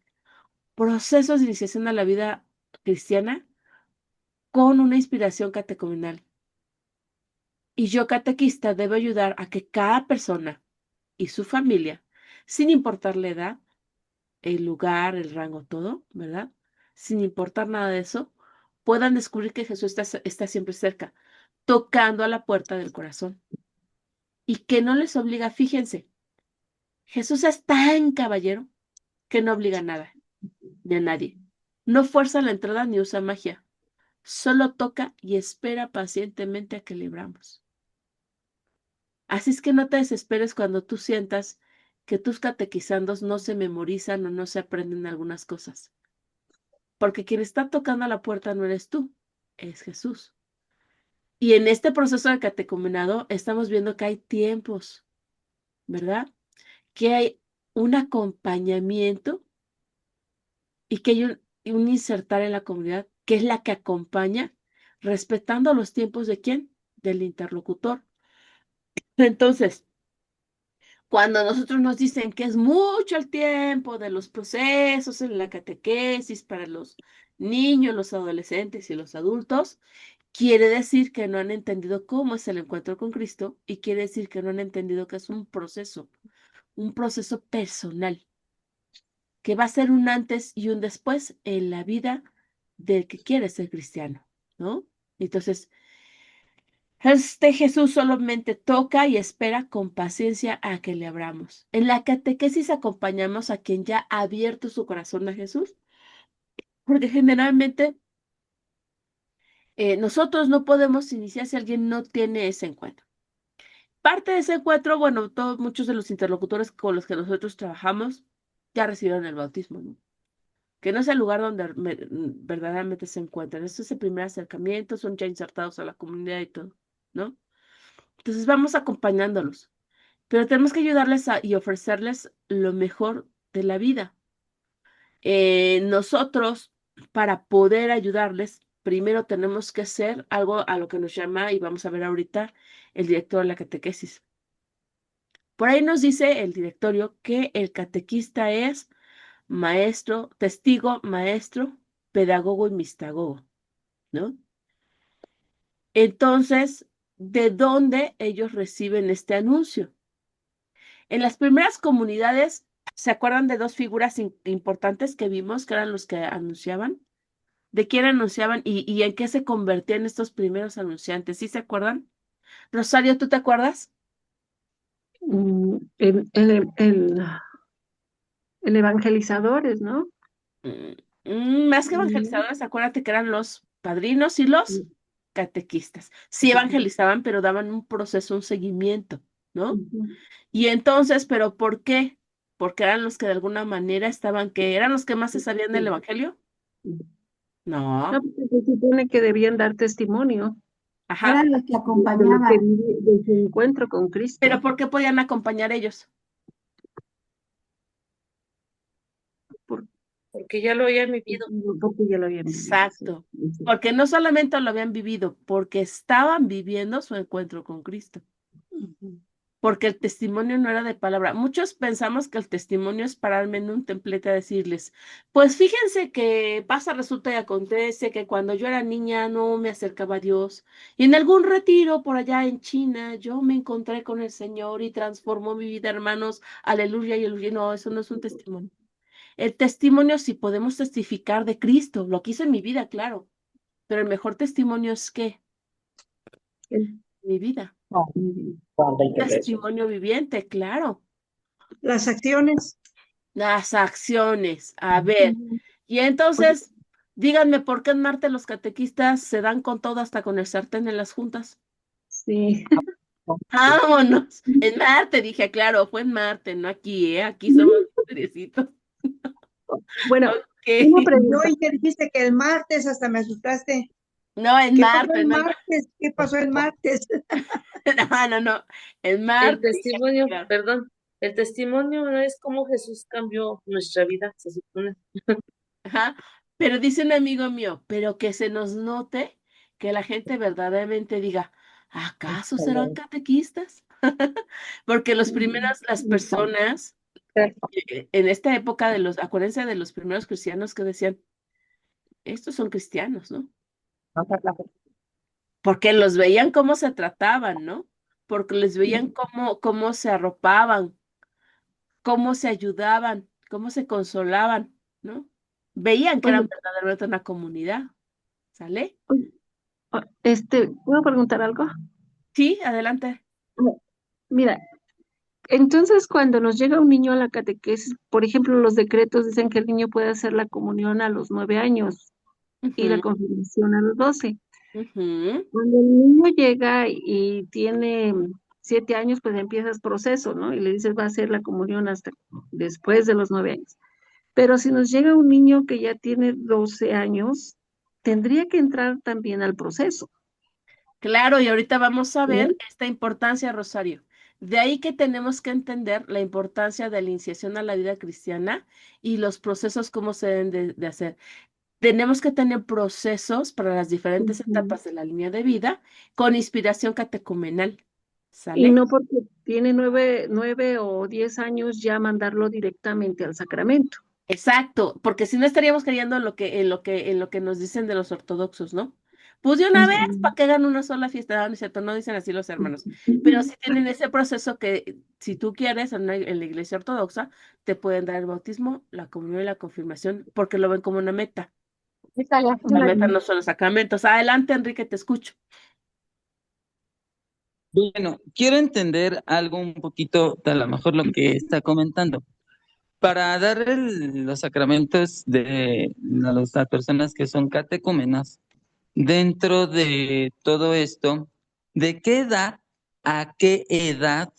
B: procesos de iniciación a la vida cristiana con una inspiración catecumenal. Y yo, catequista, debo ayudar a que cada persona y su familia, sin importar la edad, el lugar, el rango, todo, ¿verdad? Sin importar nada de eso, puedan descubrir que Jesús está siempre cerca, tocando a la puerta del corazón. Y que no les obliga, fíjense, Jesús es tan caballero que no obliga a nada, ni a nadie. No fuerza la entrada ni usa magia. Solo toca y espera pacientemente a que le abramos. Así es que no te desesperes cuando tú sientas que tus catequizandos no se memorizan o no se aprenden algunas cosas. Porque quien está tocando a la puerta no eres tú, es Jesús. Y en este proceso de catecumenado estamos viendo que hay tiempos, ¿verdad? Que hay un acompañamiento y que hay un insertar en la comunidad, que es la que acompaña, respetando los tiempos de quién, del interlocutor. Entonces, cuando nosotros nos dicen que es mucho el tiempo de los procesos en la catequesis para los niños, los adolescentes y los adultos, quiere decir que no han entendido cómo es el encuentro con Cristo y quiere decir que no han entendido que es un proceso personal, que va a ser un antes y un después en la vida del que quiere ser cristiano, ¿no? Entonces, Jesús solamente toca y espera con paciencia a que le abramos. En la catequesis acompañamos a quien ya ha abierto su corazón a Jesús, porque generalmente nosotros no podemos iniciar si alguien no tiene ese encuentro. Parte de ese encuentro, bueno, muchos de los interlocutores con los que nosotros trabajamos ya recibieron el bautismo, ¿no? Que no es el lugar donde verdaderamente se encuentran. Este es el primer acercamiento, son ya insertados a la comunidad y todo, ¿no? Entonces vamos acompañándolos, pero tenemos que ayudarles y ofrecerles lo mejor de la vida. Nosotros, para poder ayudarles, primero tenemos que hacer algo a lo que nos llama, y vamos a ver ahorita, el director de la catequesis. Por ahí nos dice el directorio que el catequista es maestro, testigo, maestro, pedagogo y mistagogo, ¿no? Entonces, ¿de dónde ellos reciben este anuncio? En las primeras comunidades, ¿se acuerdan de 2 figuras importantes que vimos, que eran los que anunciaban? ¿De quién anunciaban y en qué se convertían estos primeros anunciantes? ¿Sí se acuerdan? Rosario, ¿tú te acuerdas?
K: El evangelizadores, ¿no?
B: Más que evangelizadores, acuérdate que eran los padrinos y los catequistas. Sí evangelizaban, pero daban un proceso, un seguimiento, ¿no? Y entonces, ¿pero por qué? Porque eran los que de alguna manera estaban, que eran los que más se sabían del evangelio.
K: No,
B: No.
K: porque se supone que debían dar testimonio.
B: Ajá.
L: Eran los que
K: De lo que
L: acompañaban.
K: vive, de su encuentro con Cristo.
B: Pero ¿por qué podían acompañar ellos?
M: Porque ya lo habían vivido.
K: Porque ya lo habían vivido.
B: Exacto.
K: Sí.
B: Porque no solamente lo habían vivido, porque estaban viviendo su encuentro con Cristo. Porque el testimonio no era de palabra. Muchos pensamos que el testimonio es pararme en un templete a decirles, pues fíjense que pasa, resulta y acontece que cuando yo era niña no me acercaba a Dios. Y en algún retiro por allá en China yo me encontré con el Señor y transformó mi vida, hermanos. Aleluya y aleluya. No, eso no es un testimonio. El testimonio sí podemos testificar de Cristo. Lo que hizo en mi vida, claro. Pero el mejor testimonio es ¿qué? Mi vida. Testimonio viviente, claro.
G: Las acciones.
B: Las acciones. A ver. Y entonces, díganme por qué en Marte los catequistas se dan con todo hasta con el sartén en las juntas.
K: Sí.
B: Vámonos. En Marte, dije, claro, fue en Marte, no aquí, ¿eh? Aquí somos seriecitos.
K: Bueno,
B: Ok.
K: una
G: Yo
K: pregunta.
G: oí que dijiste que el martes hasta me asustaste.
B: No, en
G: ¿Qué pasó
B: Marte,
G: el
B: no.
G: martes? ¿Qué pasó el martes?
B: No. En
M: El
B: Marte, dije,
M: testimonio,
B: claro.
M: perdón, el testimonio es cómo Jesús cambió nuestra vida, se supone.
B: Ajá. Pero dice un amigo mío, pero que se nos note que la gente verdaderamente diga, ¿acaso serán catequistas? Porque las personas, en esta época acuérdense de los primeros cristianos que decían, estos son cristianos, ¿no? Porque los veían cómo se trataban, ¿no? Porque les veían cómo se arropaban, cómo se ayudaban, cómo se consolaban, ¿no? Veían que eran
K: Oye,
B: verdaderamente una comunidad, ¿sale?
K: ¿puedo preguntar algo?
B: Sí, adelante.
K: Mira, entonces cuando nos llega un niño a la catequesis, por ejemplo, los decretos dicen que el niño puede hacer la comunión a los 9 años y la
B: Ujú,
K: confirmación a los 12.
B: ujú.
K: Cuando el niño llega y tiene 7 años, pues empiezas proceso, ¿no? Y le dices, va a hacer la comunión hasta después de los 9 años. Pero si nos llega un niño que ya tiene 12 años, tendría que entrar también al proceso,
B: Claro, y ahorita vamos a
K: ¿no?
B: ver esta importancia, Rosario. De ahí que tenemos que entender la importancia de la iniciación a la vida cristiana y los procesos, cómo se deben de hacer. Tenemos que tener procesos para las diferentes
K: Ujú.
B: etapas de la línea de vida con inspiración catecumenal.
K: Y
B: ¿Sale?
K: no porque tiene 9 o 10 años ya mandarlo directamente al sacramento.
B: Exacto, porque si no estaríamos creyendo en lo que nos dicen de los ortodoxos, ¿no? Pues de una vez,
K: Ujú.
B: para que hagan una sola fiesta, no, no es cierto, no dicen así los hermanos. Pero sí tienen ese proceso que, si tú quieres, en la iglesia ortodoxa, te pueden dar el bautismo, la comunión y la confirmación, porque lo ven como una meta. La meta no son los sacramentos. Adelante, Enrique, te escucho.
I: Bueno, quiero entender algo un poquito, a lo mejor lo que está comentando. Para dar los sacramentos las personas que son catecúmenas, dentro de todo esto, ¿de qué edad a qué edad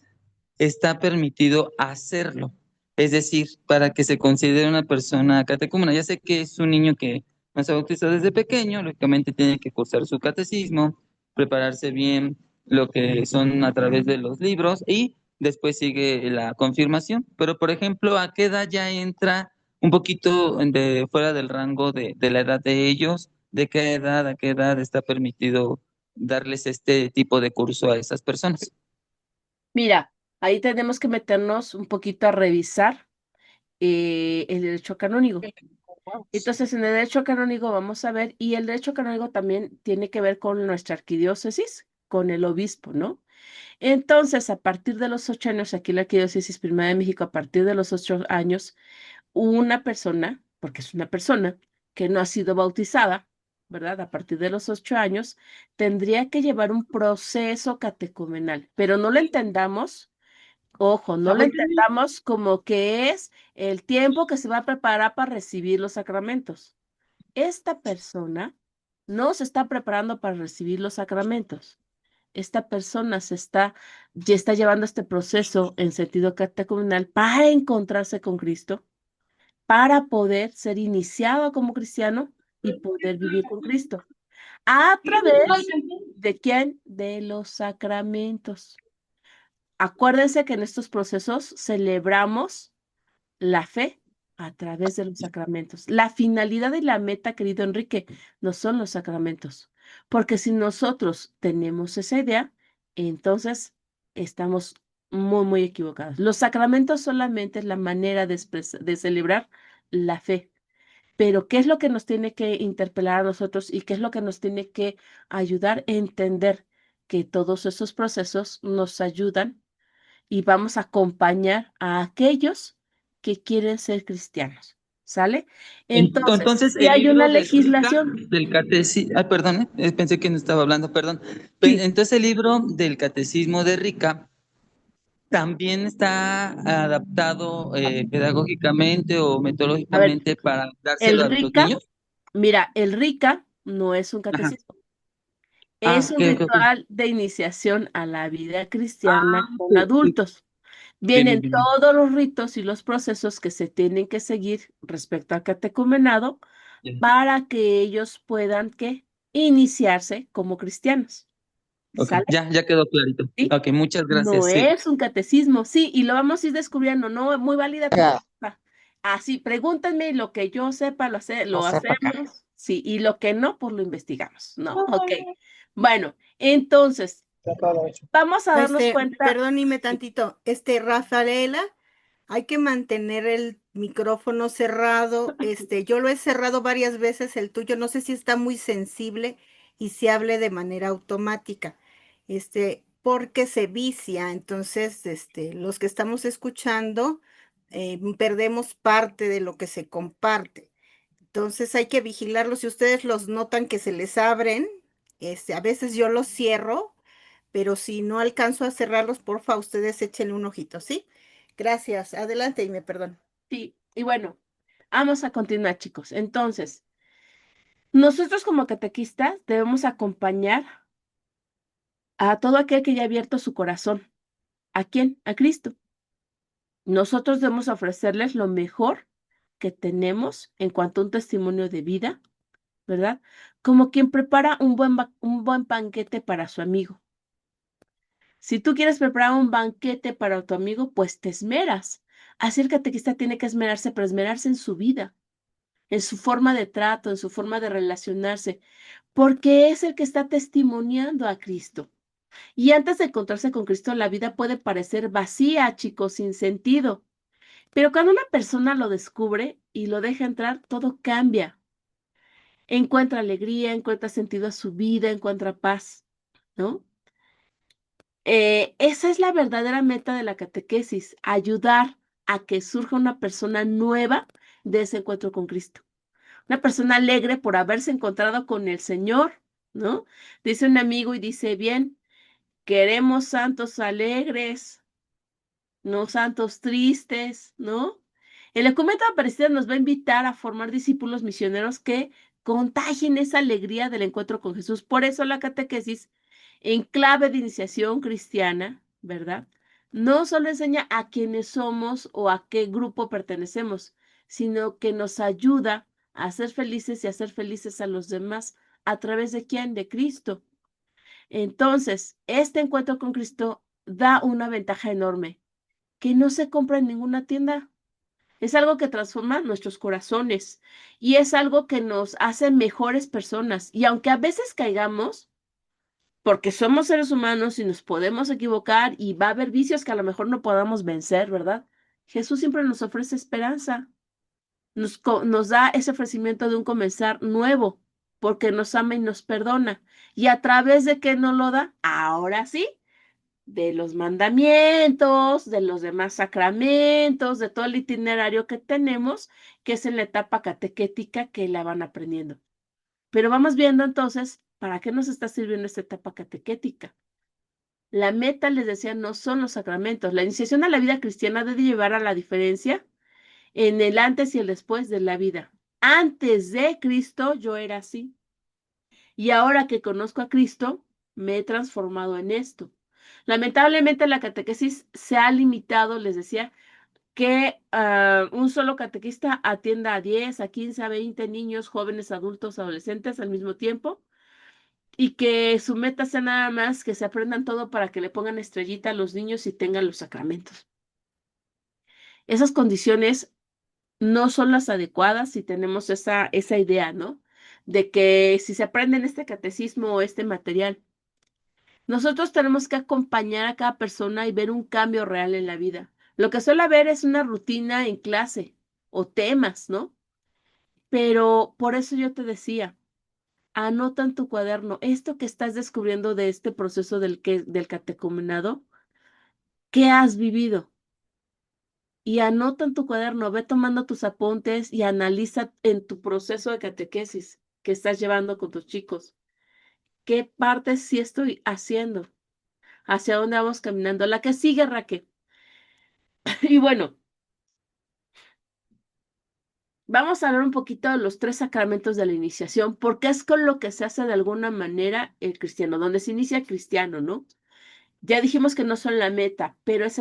I: está permitido hacerlo? Es decir, para que se considere una persona catecúmena. Ya sé que es un niño que no se bautizó desde pequeño, lógicamente tiene que cursar su catecismo, prepararse bien lo que son a través de los libros y después sigue la confirmación. Pero, por ejemplo, ¿a qué edad ya entra un poquito fuera del rango de la edad de ellos? ¿De qué edad a qué edad está permitido darles este tipo de curso a esas personas?
B: Mira, ahí tenemos que meternos un poquito a revisar el derecho canónico. Entonces, en el derecho canónico vamos a ver, y el derecho canónico también tiene que ver con nuestra arquidiócesis, con el obispo, ¿no? Entonces, a partir de los 8 años, aquí la Arquidiócesis Primada de México, a partir de los 8 años, una persona, porque es una persona que no ha sido bautizada, ¿verdad? A partir de los 8 años, tendría que llevar un proceso catecumenal, pero no lo entendamos. Ojo, no lo entendamos como que es el tiempo que se va a preparar para recibir los sacramentos. Esta persona no se está preparando para recibir los sacramentos. Esta persona ya está llevando este proceso en sentido catecumenal para encontrarse con Cristo, para poder ser iniciado como cristiano y poder vivir con Cristo. ¿A través de quién? De los sacramentos. Acuérdense que en estos procesos celebramos la fe a través de los sacramentos. La finalidad y la meta, querido Enrique, no son los sacramentos, porque si nosotros tenemos esa idea, entonces estamos muy, muy equivocados. Los sacramentos solamente es la manera de celebrar la fe. Pero ¿qué es lo que nos tiene que interpelar a nosotros y qué es lo que nos tiene que ayudar a entender que todos esos procesos nos ayudan y vamos a acompañar a aquellos que quieren ser cristianos? ¿Sale? Entonces,
I: Entonces,
B: si
I: el
B: hay una
I: libro de Rica,
B: legislación,
I: del catecismo, perdón, pensé que no estaba hablando, perdón.
B: sí,
I: Entonces, el libro del catecismo de Rica también está adaptado pedagógicamente o
B: a ver,
I: metodológicamente para dárselo
B: el
I: a los
B: RICA,
I: niños.
B: mira, el RICA no es un
I: Ajá.
B: catecismo,
I: Ah,
B: es
I: ok,
B: un
I: ok, ok.
B: ritual de iniciación a la vida
I: Ah,
B: cristiana con
I: ok, ok.
B: adultos.
I: Bien, bien,
B: Vienen
I: bien, bien.
B: todos los ritos y los procesos que se tienen que seguir respecto al catecumenado
I: Ya.
B: para que ellos puedan ¿qué? Iniciarse como cristianos.
I: Ok,
B: ¿Sale?
I: ya quedó clarito.
B: ¿Sí?
I: Ok, muchas
B: No
I: gracias. Sí.
B: es un catecismo, sí, y lo vamos a ir descubriendo, ¿no? Muy válida tu
H: Acá,
B: pregunta. Así, pregúntenme y lo que yo sepa, lo
H: no sepa acá.
B: hacemos, sí, y lo que no, pues lo investigamos, ¿no? Ok. Bueno, entonces,
H: Ya todo hecho.
B: vamos a darnos cuenta.
A: Perdónime
B: Sí,
A: tantito, Rafaela, hay que mantener el micrófono cerrado. Yo lo he cerrado varias veces, el tuyo, no sé si está muy sensible y se hable de manera automática, porque se vicia. Entonces, los que estamos escuchando, perdemos parte de lo que se comparte. Entonces hay que vigilarlo. Si ustedes los notan que se les abren, a veces yo los cierro, pero si no alcanzo a cerrarlos, porfa, ustedes échenle un ojito, ¿sí? Gracias. Adelante y me perdón.
B: sí, y bueno, vamos a continuar, chicos. Entonces, nosotros como catequistas debemos acompañar a todo aquel que ya ha abierto su corazón. ¿A quién? A Cristo. Nosotros debemos ofrecerles lo mejor que tenemos en cuanto a un testimonio de vida, ¿verdad? Como quien prepara un buen banquete para su amigo. Si tú quieres preparar un banquete para tu amigo, pues te esmeras. Así el catequista tiene que esmerarse, pero esmerarse en su vida, en su forma de trato, en su forma de relacionarse, porque es el que está testimoniando a Cristo. Y antes de encontrarse con Cristo, la vida puede parecer vacía, chicos, sin sentido. Pero cuando una persona lo descubre y lo deja entrar, todo cambia. Encuentra alegría, encuentra sentido a su vida, encuentra paz, ¿no? Esa es la verdadera meta de la catequesis, ayudar a que surja una persona nueva de ese encuentro con Cristo. Una persona alegre por haberse encontrado con el Señor, ¿no? Dice un amigo y dice, bien, queremos santos alegres, no santos tristes, ¿no? El Ecumenico de Aparecida nos va a invitar a formar discípulos misioneros que contagien esa alegría del encuentro con Jesús. Por eso la catequesis, en clave de iniciación cristiana, ¿verdad? No solo enseña a quiénes somos o a qué grupo pertenecemos, sino que nos ayuda a ser felices y a ser felices a los demás. ¿A través de quién? De Cristo. Entonces, este encuentro con Cristo da una ventaja enorme que no se compra en ninguna tienda. Es algo que transforma nuestros corazones y es algo que nos hace mejores personas. Y aunque a veces caigamos, porque somos seres humanos y nos podemos equivocar y va a haber vicios que a lo mejor no podamos vencer, ¿verdad? Jesús siempre nos ofrece esperanza, nos da ese ofrecimiento de un comenzar nuevo, porque nos ama y nos perdona. ¿Y a través de qué nos lo da? Ahora sí, de los mandamientos, de los demás sacramentos, de todo el itinerario que tenemos, que es en la etapa catequética que la van aprendiendo. Pero vamos viendo entonces, ¿para qué nos está sirviendo esta etapa catequética? La meta, les decía, no son los sacramentos. La iniciación a la vida cristiana debe llevar a la diferencia en el antes y el después de la vida. Antes de Cristo yo era así. Y ahora que conozco a Cristo, me he transformado en esto. Lamentablemente la catequesis se ha limitado, les decía, que un solo catequista atienda a 10, a 15, a 20 niños, jóvenes, adultos, adolescentes al mismo tiempo. y que su meta sea nada más que se aprendan todo para que le pongan estrellita a los niños y tengan los sacramentos. Esas condiciones no son las adecuadas si tenemos esa idea, ¿no? De que si se aprende en este catecismo o este material, nosotros tenemos que acompañar a cada persona y ver un cambio real en la vida. Lo que suele haber es una rutina en clase o temas, ¿no? Pero por eso yo te decía, anota en tu cuaderno esto que estás descubriendo de este proceso del catecumenado, ¿qué has vivido? Y anota en tu cuaderno, ve tomando tus apuntes y analiza en tu proceso de catequesis que estás llevando con tus chicos. ¿Qué partes sí estoy haciendo? ¿Hacia dónde vamos caminando? La que sigue, Raquel. Y bueno, vamos a hablar un poquito de los 3 sacramentos de la iniciación, porque es con lo que se hace de alguna manera el cristiano, donde se inicia el cristiano, ¿no? Ya dijimos que no son la meta, pero es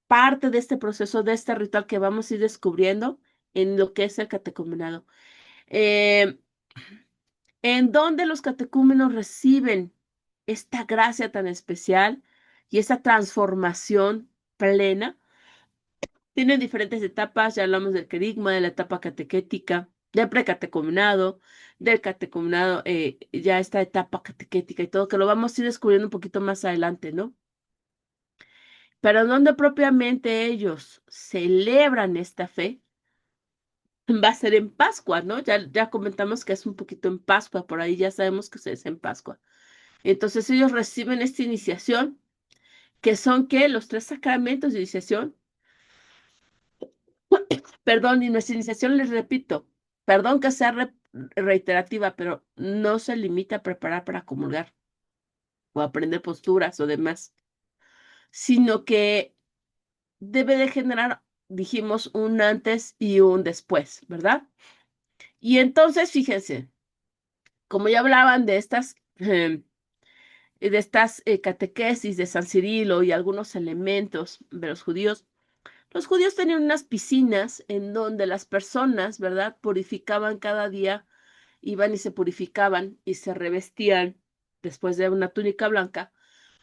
B: parte de este proceso, de este ritual que vamos a ir descubriendo en lo que es el catecumenado. En donde los catecúmenos reciben esta gracia tan especial y esta transformación plena. Tienen diferentes etapas, ya hablamos del querigma, de la etapa catequética, del precatecumenado, del catecumenado, ya esta etapa catequética y todo, que lo vamos a ir descubriendo un poquito más adelante, ¿no? Pero donde propiamente ellos celebran esta fe, va a ser en Pascua, ¿no? Ya comentamos que es un poquito en Pascua, por ahí ya sabemos que es en Pascua. Entonces ellos reciben esta iniciación, que son, ¿qué? Los 3 sacramentos de iniciación. Perdón, y nuestra iniciación, les repito, perdón que sea reiterativa, pero no se limita a preparar para comulgar o aprender posturas o demás, sino que debe de generar, dijimos, un antes y un después, ¿verdad? Y entonces, fíjense, como ya hablaban de estas catequesis de San Cirilo y algunos elementos de los judíos tenían unas piscinas en donde las personas, ¿verdad?, purificaban cada día, iban y se purificaban y se revestían después de una túnica blanca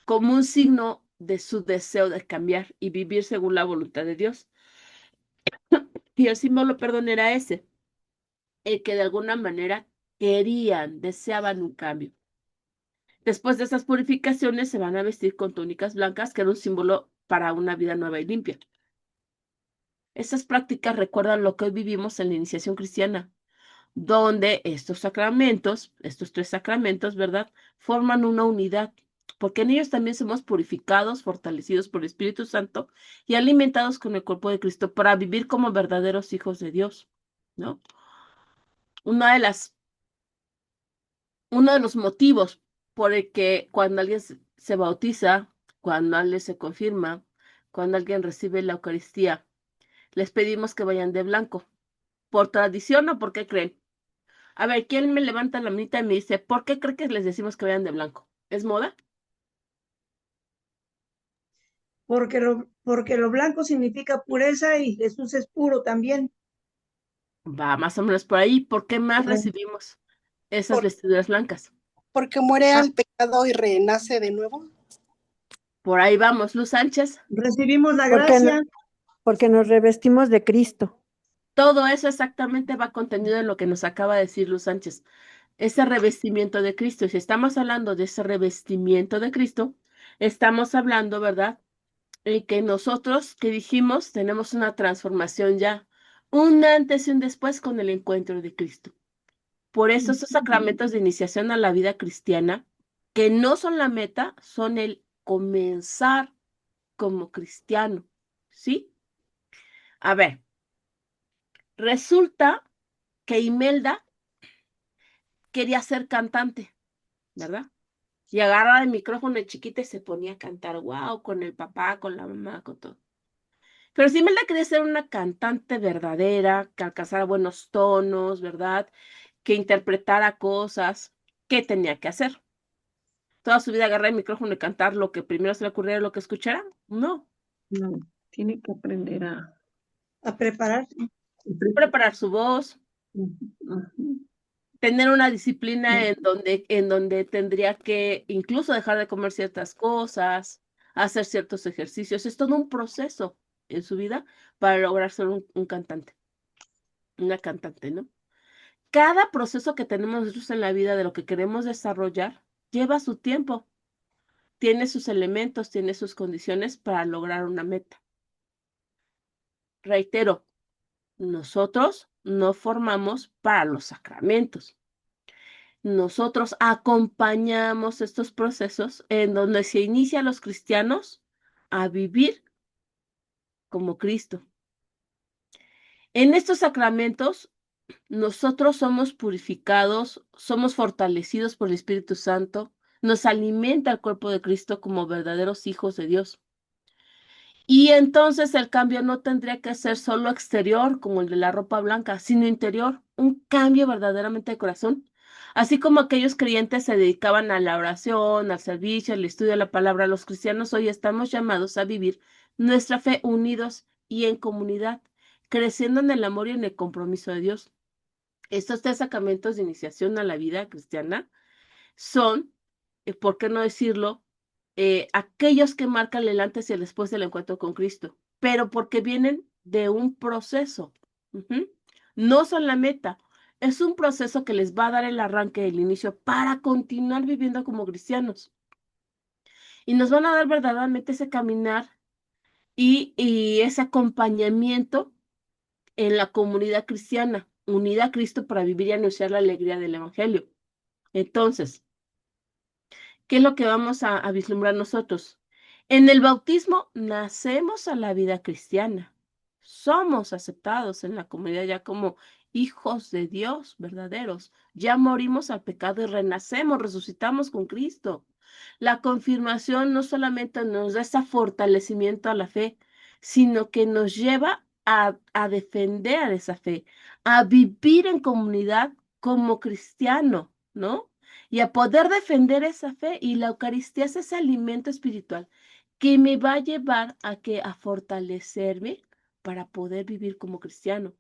B: como un signo de su deseo de cambiar y vivir según la voluntad de Dios. Y el símbolo, perdón, era ese, el que de alguna manera querían, deseaban un cambio. Después de esas purificaciones se van a vestir con túnicas blancas, que era un símbolo para una vida nueva y limpia. Esas prácticas recuerdan lo que hoy vivimos en la iniciación cristiana, donde estos sacramentos, estos 3 sacramentos, ¿verdad?, forman una unidad, porque en ellos también somos purificados, fortalecidos por el Espíritu Santo y alimentados con el cuerpo de Cristo para vivir como verdaderos hijos de Dios, ¿no? Uno de los motivos por el que cuando alguien se bautiza, cuando alguien se confirma, cuando alguien recibe la Eucaristía, les pedimos que vayan de blanco. ¿Por tradición o por qué creen? A ver, ¿quién me levanta la manita y me dice, ¿por qué cree que les decimos que vayan de blanco? ¿Es moda?
G: Porque lo blanco significa pureza y Jesús es puro también.
B: Va más o menos por ahí. ¿Por qué más recibimos esas vestiduras blancas?
J: Porque muere al pecado y renace de nuevo.
B: Por ahí vamos, Luz Sánchez.
G: Recibimos la gracia.
F: Porque nos revestimos de Cristo.
B: Todo eso exactamente va contenido en lo que nos acaba de decir Luz Sánchez. Ese revestimiento de Cristo. Y si estamos hablando de ese revestimiento de Cristo, estamos hablando, ¿verdad?, que nosotros, que dijimos, tenemos una transformación ya, un antes y un después con el encuentro de Cristo. Por eso estos sacramentos de iniciación a la vida cristiana, que no son la meta, son el comenzar como cristiano, ¿sí? A ver, resulta que Imelda quería ser cantante, ¿verdad? Y agarraba el micrófono de chiquita y se ponía a cantar, wow, con el papá, con la mamá, con todo. Pero si Imelda quería ser una cantante verdadera, que alcanzara buenos tonos, ¿verdad?, que interpretara cosas, ¿qué tenía que hacer? ¿Toda su vida agarrar el micrófono y cantar lo que primero se le ocurriera, lo que escuchara? No.
K: No, tiene que aprender a
G: prepararse.
B: Preparar su voz. tener una disciplina en donde tendría que incluso dejar de comer ciertas cosas, hacer ciertos ejercicios. Es todo un proceso en su vida para lograr ser un cantante, una cantante, ¿no? Cada proceso que tenemos nosotros en la vida de lo que queremos desarrollar lleva su tiempo, tiene sus elementos, tiene sus condiciones para lograr una meta. Reitero, nosotros no formamos para los sacramentos. Nosotros acompañamos estos procesos en donde se inicia a los cristianos a vivir como Cristo. En estos sacramentos, nosotros somos purificados, somos fortalecidos por el Espíritu Santo, nos alimenta el cuerpo de Cristo como verdaderos hijos de Dios. Y entonces el cambio no tendría que ser solo exterior, como el de la ropa blanca, sino interior, un cambio verdaderamente de corazón. Así como aquellos creyentes se dedicaban a la oración, al servicio, al estudio de la palabra, los cristianos hoy estamos llamados a vivir nuestra fe unidos y en comunidad, creciendo en el amor y en el compromiso de Dios. Estos 3 sacramentos de iniciación a la vida cristiana son, ¿por qué no decirlo? Aquellos que marcan el antes y el después del encuentro con Cristo, pero porque vienen de un proceso. No son la meta, es un proceso que les va a dar el arranque del inicio para continuar viviendo como cristianos. Y nos van a dar verdaderamente ese caminar y ese acompañamiento en la comunidad cristiana, unida a Cristo para vivir y anunciar la alegría del Evangelio. Entonces, ¿qué es lo que vamos a vislumbrar nosotros? En el bautismo nacemos a la vida cristiana. Somos aceptados en la comunidad ya como hijos de Dios verdaderos. Ya morimos al pecado y renacemos, resucitamos con Cristo. La confirmación no solamente nos da ese fortalecimiento a la fe, sino que nos lleva a defender esa fe, a vivir en comunidad como cristiano, ¿no? Y a poder defender esa fe. Y la Eucaristía es ese alimento espiritual que me va a llevar a fortalecerme para poder vivir como cristiano.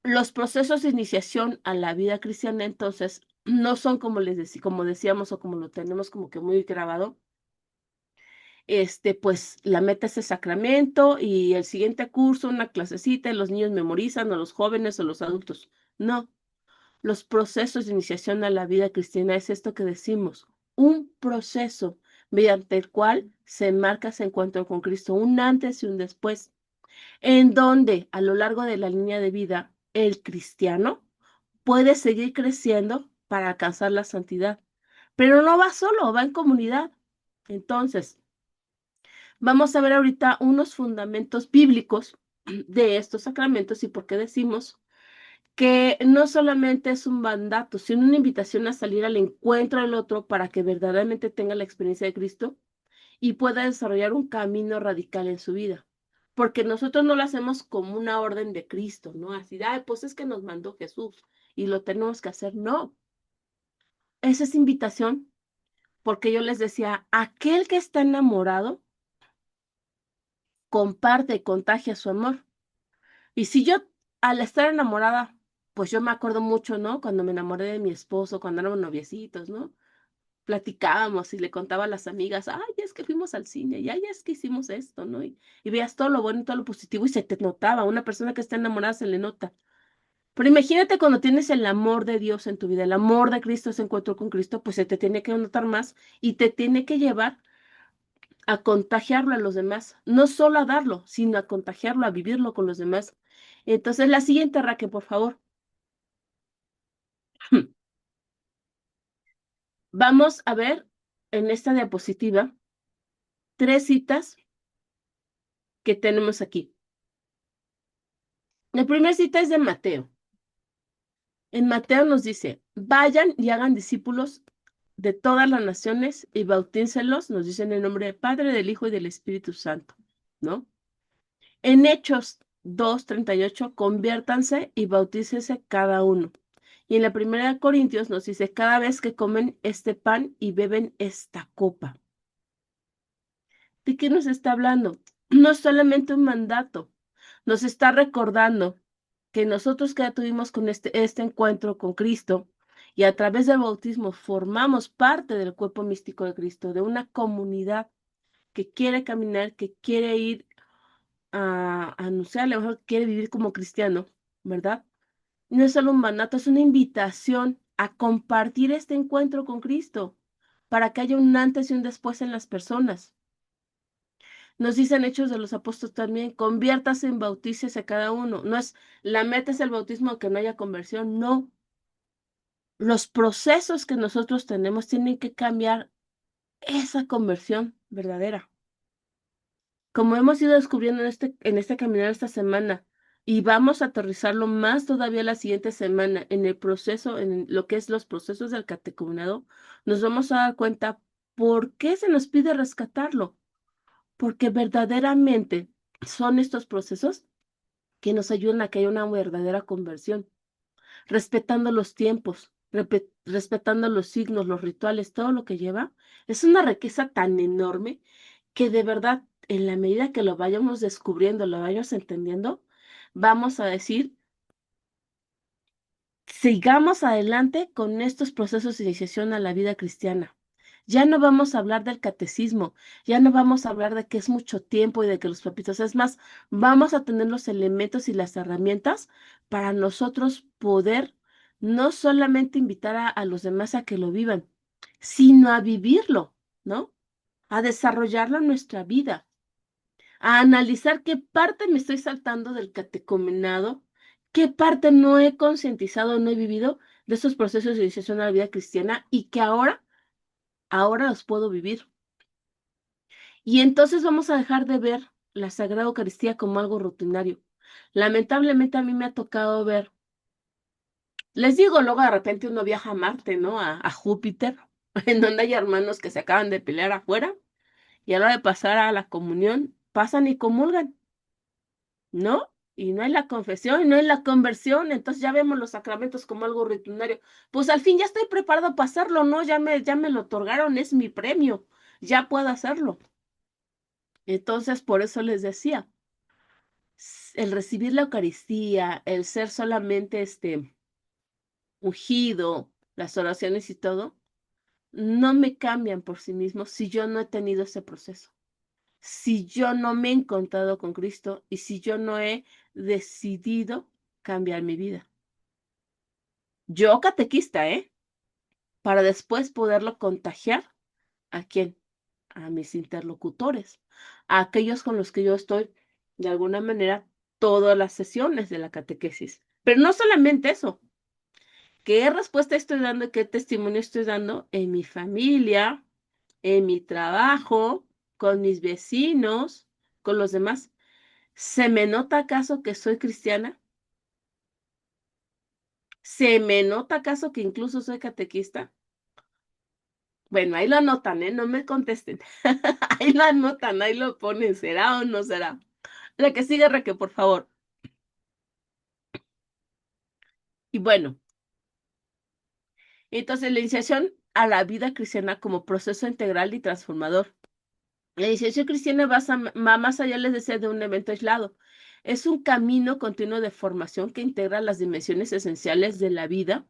B: Los procesos de iniciación a la vida cristiana, entonces, no son como como decíamos o como lo tenemos como que muy grabado. Pues la meta es el sacramento y el siguiente curso, una clasecita, y los niños memorizan, o los jóvenes o los adultos. No. Los procesos de iniciación a la vida cristiana es esto que decimos, un proceso mediante el cual se marca ese encuentro con Cristo, un antes y un después, en donde a lo largo de la línea de vida el cristiano puede seguir creciendo para alcanzar la santidad, pero no va solo, va en comunidad. Entonces, vamos a ver ahorita unos fundamentos bíblicos de estos sacramentos y por qué decimos que no solamente es un mandato, sino una invitación a salir al encuentro del otro para que verdaderamente tenga la experiencia de Cristo y pueda desarrollar un camino radical en su vida. Porque nosotros no lo hacemos como una orden de Cristo, ¿no? Así, pues es que nos mandó Jesús y lo tenemos que hacer. No. Esa es invitación, porque yo les decía, aquel que está enamorado comparte y contagia su amor. Y si yo, al estar enamorada, pues yo me acuerdo mucho, ¿no? Cuando me enamoré de mi esposo, cuando éramos noviecitos, ¿no? Platicábamos y le contaba a las amigas, ay, es que fuimos al cine, y ay, es que hicimos esto, ¿no? Y veías todo lo bueno y todo lo positivo y se te notaba. Una persona que está enamorada se le nota. Pero imagínate cuando tienes el amor de Dios en tu vida, el amor de Cristo, ese encuentro con Cristo, pues se te tiene que notar más y te tiene que llevar a contagiarlo a los demás, no solo a darlo, sino a contagiarlo, a vivirlo con los demás. Entonces, la siguiente, Raquel, por favor. Vamos a ver en esta diapositiva 3 citas que tenemos aquí. La primera cita es de Mateo. En Mateo nos dice, vayan y hagan discípulos de todas las naciones y bautícenlos, nos dice en el nombre del Padre, del Hijo y del Espíritu Santo, ¿no? En Hechos 2:38, conviértanse y bautícese cada uno. Y en la primera de Corintios nos dice, cada vez que comen este pan y beben esta copa. ¿De qué nos está hablando? No es solamente un mandato, nos está recordando que nosotros que ya tuvimos con este encuentro con Cristo, y a través del bautismo formamos parte del cuerpo místico de Cristo, de una comunidad que quiere caminar, que quiere ir a anunciar, a lo mejor quiere vivir como cristiano, ¿verdad? No es solo un mandato, es una invitación a compartir este encuentro con Cristo para que haya un antes y un después en las personas. Nos dicen Hechos de los Apóstoles también, conviértase en bautícese cada uno. No es la meta es el bautismo aunque no haya conversión, no. Los procesos que nosotros tenemos tienen que cambiar esa conversión verdadera. Como hemos ido descubriendo en este caminar esta semana, y vamos a aterrizarlo más todavía la siguiente semana en el proceso, en lo que es los procesos del catecumenado, nos vamos a dar cuenta por qué se nos pide rescatarlo. Porque verdaderamente son estos procesos que nos ayudan a que haya una verdadera conversión, respetando los tiempos, respetando los signos, los rituales, todo lo que lleva. Es una riqueza tan enorme que de verdad, en la medida que lo vayamos descubriendo, lo vayamos entendiendo, vamos a decir, sigamos adelante con estos procesos de iniciación a la vida cristiana. Ya no vamos a hablar del catecismo, ya no vamos a hablar de que es mucho tiempo y de que los papitos, es más, vamos a tener los elementos y las herramientas para nosotros poder no solamente invitar a los demás a que lo vivan, sino a vivirlo, ¿no? A desarrollarlo en nuestra vida, a analizar qué parte me estoy saltando del catecumenado, qué parte no he concientizado, no he vivido de esos procesos de iniciación a la vida cristiana y que ahora los puedo vivir. Y entonces vamos a dejar de ver la Sagrada Eucaristía como algo rutinario. Lamentablemente a mí me ha tocado ver, les digo, luego de repente uno viaja a Marte, ¿no? A Júpiter, en donde hay hermanos que se acaban de pelear afuera y a la hora de pasar a la comunión, pasan y comulgan, ¿no? Y no hay la confesión, y no hay la conversión, entonces ya vemos los sacramentos como algo rutinario. Pues al fin ya estoy preparado para hacerlo, ¿no? Ya me lo otorgaron, es mi premio, ya puedo hacerlo. Entonces, por eso les decía, el recibir la Eucaristía, el ser solamente ungido, las oraciones y todo, no me cambian por sí mismos si yo no he tenido ese proceso, si yo no me he encontrado con Cristo y si yo no he decidido cambiar mi vida. Yo catequista, ¿eh? Para después poderlo contagiar. ¿A quién? A mis interlocutores, a aquellos con los que yo estoy, de alguna manera, todas las sesiones de la catequesis. Pero no solamente eso, ¿qué respuesta estoy dando y qué testimonio estoy dando en mi familia, en mi trabajo, con mis vecinos, con los demás? ¿Se me nota acaso que soy cristiana? ¿Se me nota acaso que incluso soy catequista? Bueno, ahí lo anotan, ¿eh? No me contesten. Ahí lo anotan, ahí lo ponen. ¿Será o no será? La que sigue, Raquel, por favor. Y bueno, entonces la iniciación a la vida cristiana como proceso integral y transformador. La iniciación cristiana va más allá, les decía, de un evento aislado. Es un camino continuo de formación que integra las dimensiones esenciales de la vida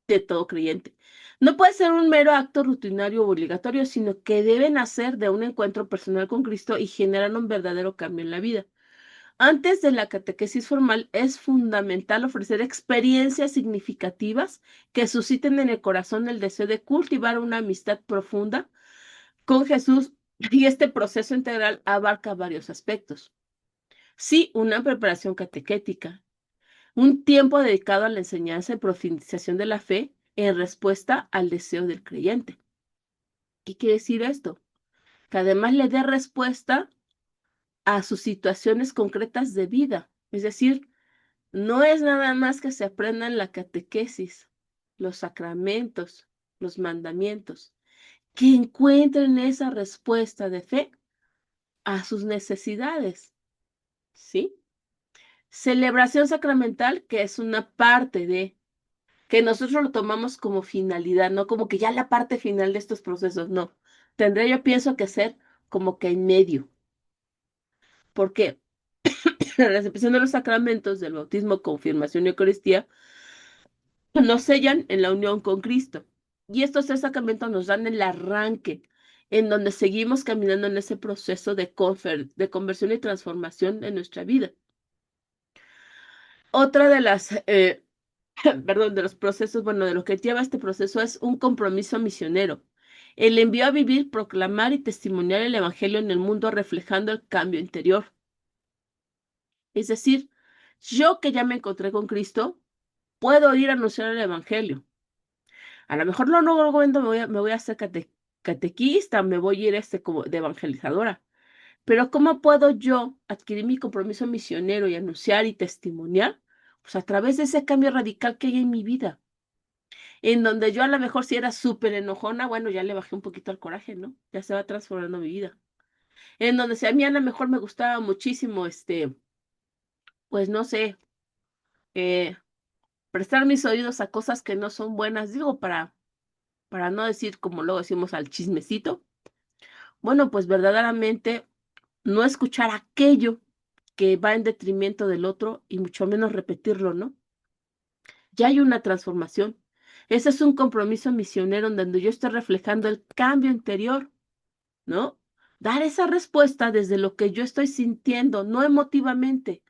B: de todo creyente. No puede ser un mero acto rutinario o obligatorio, sino que debe nacer de un encuentro personal con Cristo y generar un verdadero cambio en la vida. Antes de la catequesis formal, es fundamental ofrecer experiencias significativas que susciten en el corazón el deseo de cultivar una amistad profunda con Jesús, y este proceso integral abarca varios aspectos. Sí, una preparación catequética, un tiempo dedicado a la enseñanza y profundización de la fe en respuesta al deseo del creyente. ¿Qué quiere decir esto? Que además le dé respuesta a sus situaciones concretas de vida. Es decir, no es nada más que se aprendan la catequesis, los sacramentos, los mandamientos, que encuentren esa respuesta de fe a sus necesidades, ¿sí? Celebración sacramental, que es una parte de, que nosotros lo tomamos como finalidad, no como que ya la parte final de estos procesos, no. Tendría yo pienso que ser como que en medio, porque la recepción de los sacramentos del bautismo, confirmación y Eucaristía nos sellan en la unión con Cristo. Y estos 3 sacramentos nos dan el arranque, en donde seguimos caminando en ese proceso de conversión y transformación de nuestra vida. Otra de las, perdón, de los procesos, bueno, de lo que lleva este proceso es un compromiso misionero. El envío a vivir, proclamar y testimoniar el Evangelio en el mundo reflejando el cambio interior. Es decir, yo que ya me encontré con Cristo, puedo ir a anunciar el Evangelio. A lo mejor no me voy a hacer catequista, me voy a ir como de evangelizadora. Pero ¿cómo puedo yo adquirir mi compromiso misionero y anunciar y testimoniar? Pues a través de ese cambio radical que hay en mi vida. En donde yo a lo mejor si era súper enojona, bueno, ya le bajé un poquito al coraje, ¿no? Ya se va transformando mi vida. En donde si a mí a lo mejor me gustaba muchísimo, pues no sé, prestar mis oídos a cosas que no son buenas, digo, para no decir como luego decimos al chismecito. Bueno, pues verdaderamente no escuchar aquello que va en detrimento del otro y mucho menos repetirlo, ¿no? Ya hay una transformación. Ese es un compromiso misionero en donde yo estoy reflejando el cambio interior, ¿no? Dar esa respuesta desde lo que yo estoy sintiendo, no emotivamente,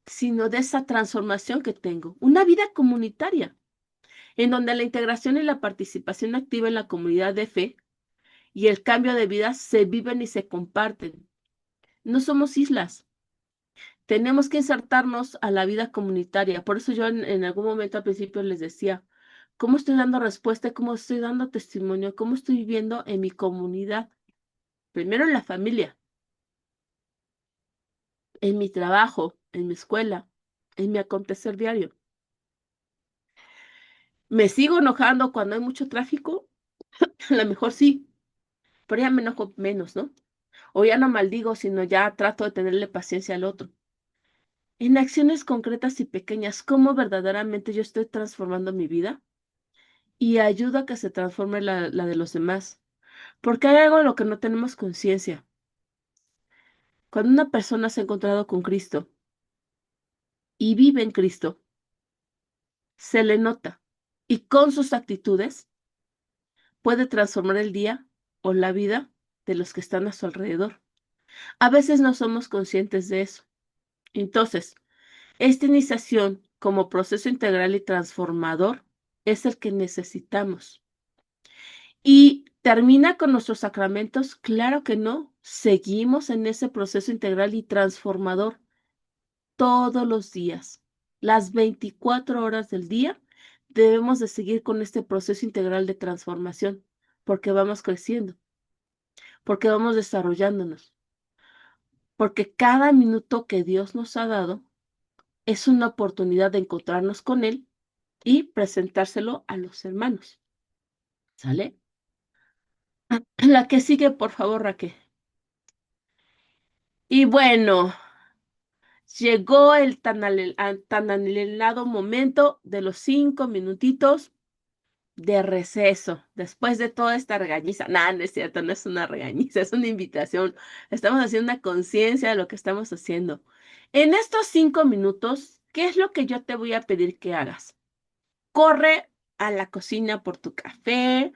B: sino de esa transformación que tengo. Una vida comunitaria, en donde la integración y la participación activa en la comunidad de fe y el cambio de vida se viven y se comparten. No somos islas. Tenemos que insertarnos a la vida comunitaria. Por eso yo en algún momento al principio les decía, ¿cómo estoy dando respuesta? ¿Cómo estoy dando testimonio? ¿Cómo estoy viviendo en mi comunidad? Primero en la familia, en mi trabajo, en mi escuela, en mi acontecer diario. ¿Me sigo enojando cuando hay mucho tráfico? A lo mejor sí, pero ya me enojo menos, ¿no? O ya no maldigo, sino ya trato de tenerle paciencia al otro. En acciones concretas y pequeñas, ¿cómo verdaderamente yo estoy transformando mi vida? Y ayuda a que se transforme la de los demás. Porque hay algo de lo que no tenemos conciencia. Cuando una persona se ha encontrado con Cristo y vive en Cristo, se le nota. Y con sus actitudes puede transformar el día o la vida de los que están a su alrededor. A veces no somos conscientes de eso. Entonces, esta iniciación como proceso integral y transformador es el que necesitamos. ¿Y termina con nuestros sacramentos? Claro que no. Seguimos en ese proceso integral y transformador todos los días. Las 24 horas del día debemos de seguir con este proceso integral de transformación porque vamos creciendo, porque vamos desarrollándonos, porque cada minuto que Dios nos ha dado es una oportunidad de encontrarnos con Él y presentárselo a los hermanos. ¿Sale? La que sigue, por favor, Raquel. Y bueno, llegó el tan anhelado momento de los 5 minutitos de receso, después de toda esta regañiza. No, no es cierto, no es una regañiza, es una invitación. Estamos haciendo una conciencia de lo que estamos haciendo. En estos 5 minutos, ¿qué es lo que yo te voy a pedir que hagas? Corre a la cocina por tu café,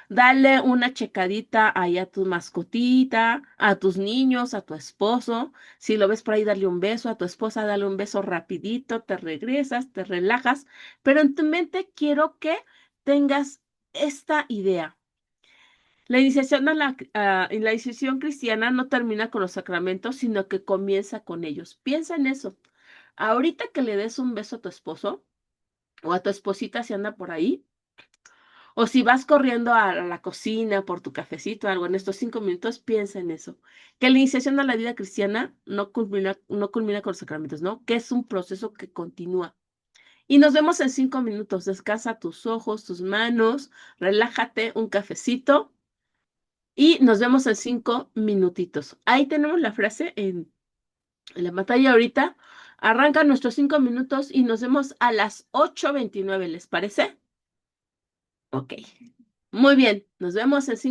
B: dale una checadita ahí a tu mascotita, a tus niños, a tu esposo. Si lo ves por ahí, dale un beso a tu esposa, dale un beso rapidito, te regresas, te relajas, pero en tu mente quiero que tengas esta idea. La iniciación la iniciación cristiana no termina con los sacramentos, sino que comienza con ellos. Piensa en eso. Ahorita que le des un beso a tu esposo o a tu esposita si anda por ahí, o si vas corriendo a la cocina por tu cafecito o algo en estos 5 minutos, piensa en eso. Que la iniciación a la vida cristiana no culmina con los sacramentos, ¿no? Que es un proceso que continúa. Y nos vemos en 5 minutos. Descansa tus ojos, tus manos, relájate, un cafecito. Y nos vemos en 5 minutitos. Ahí tenemos la frase en la pantalla ahorita. Arrancan nuestros 5 minutos y nos vemos a las 8:29, ¿les parece? Ok. Muy bien. Nos vemos en 5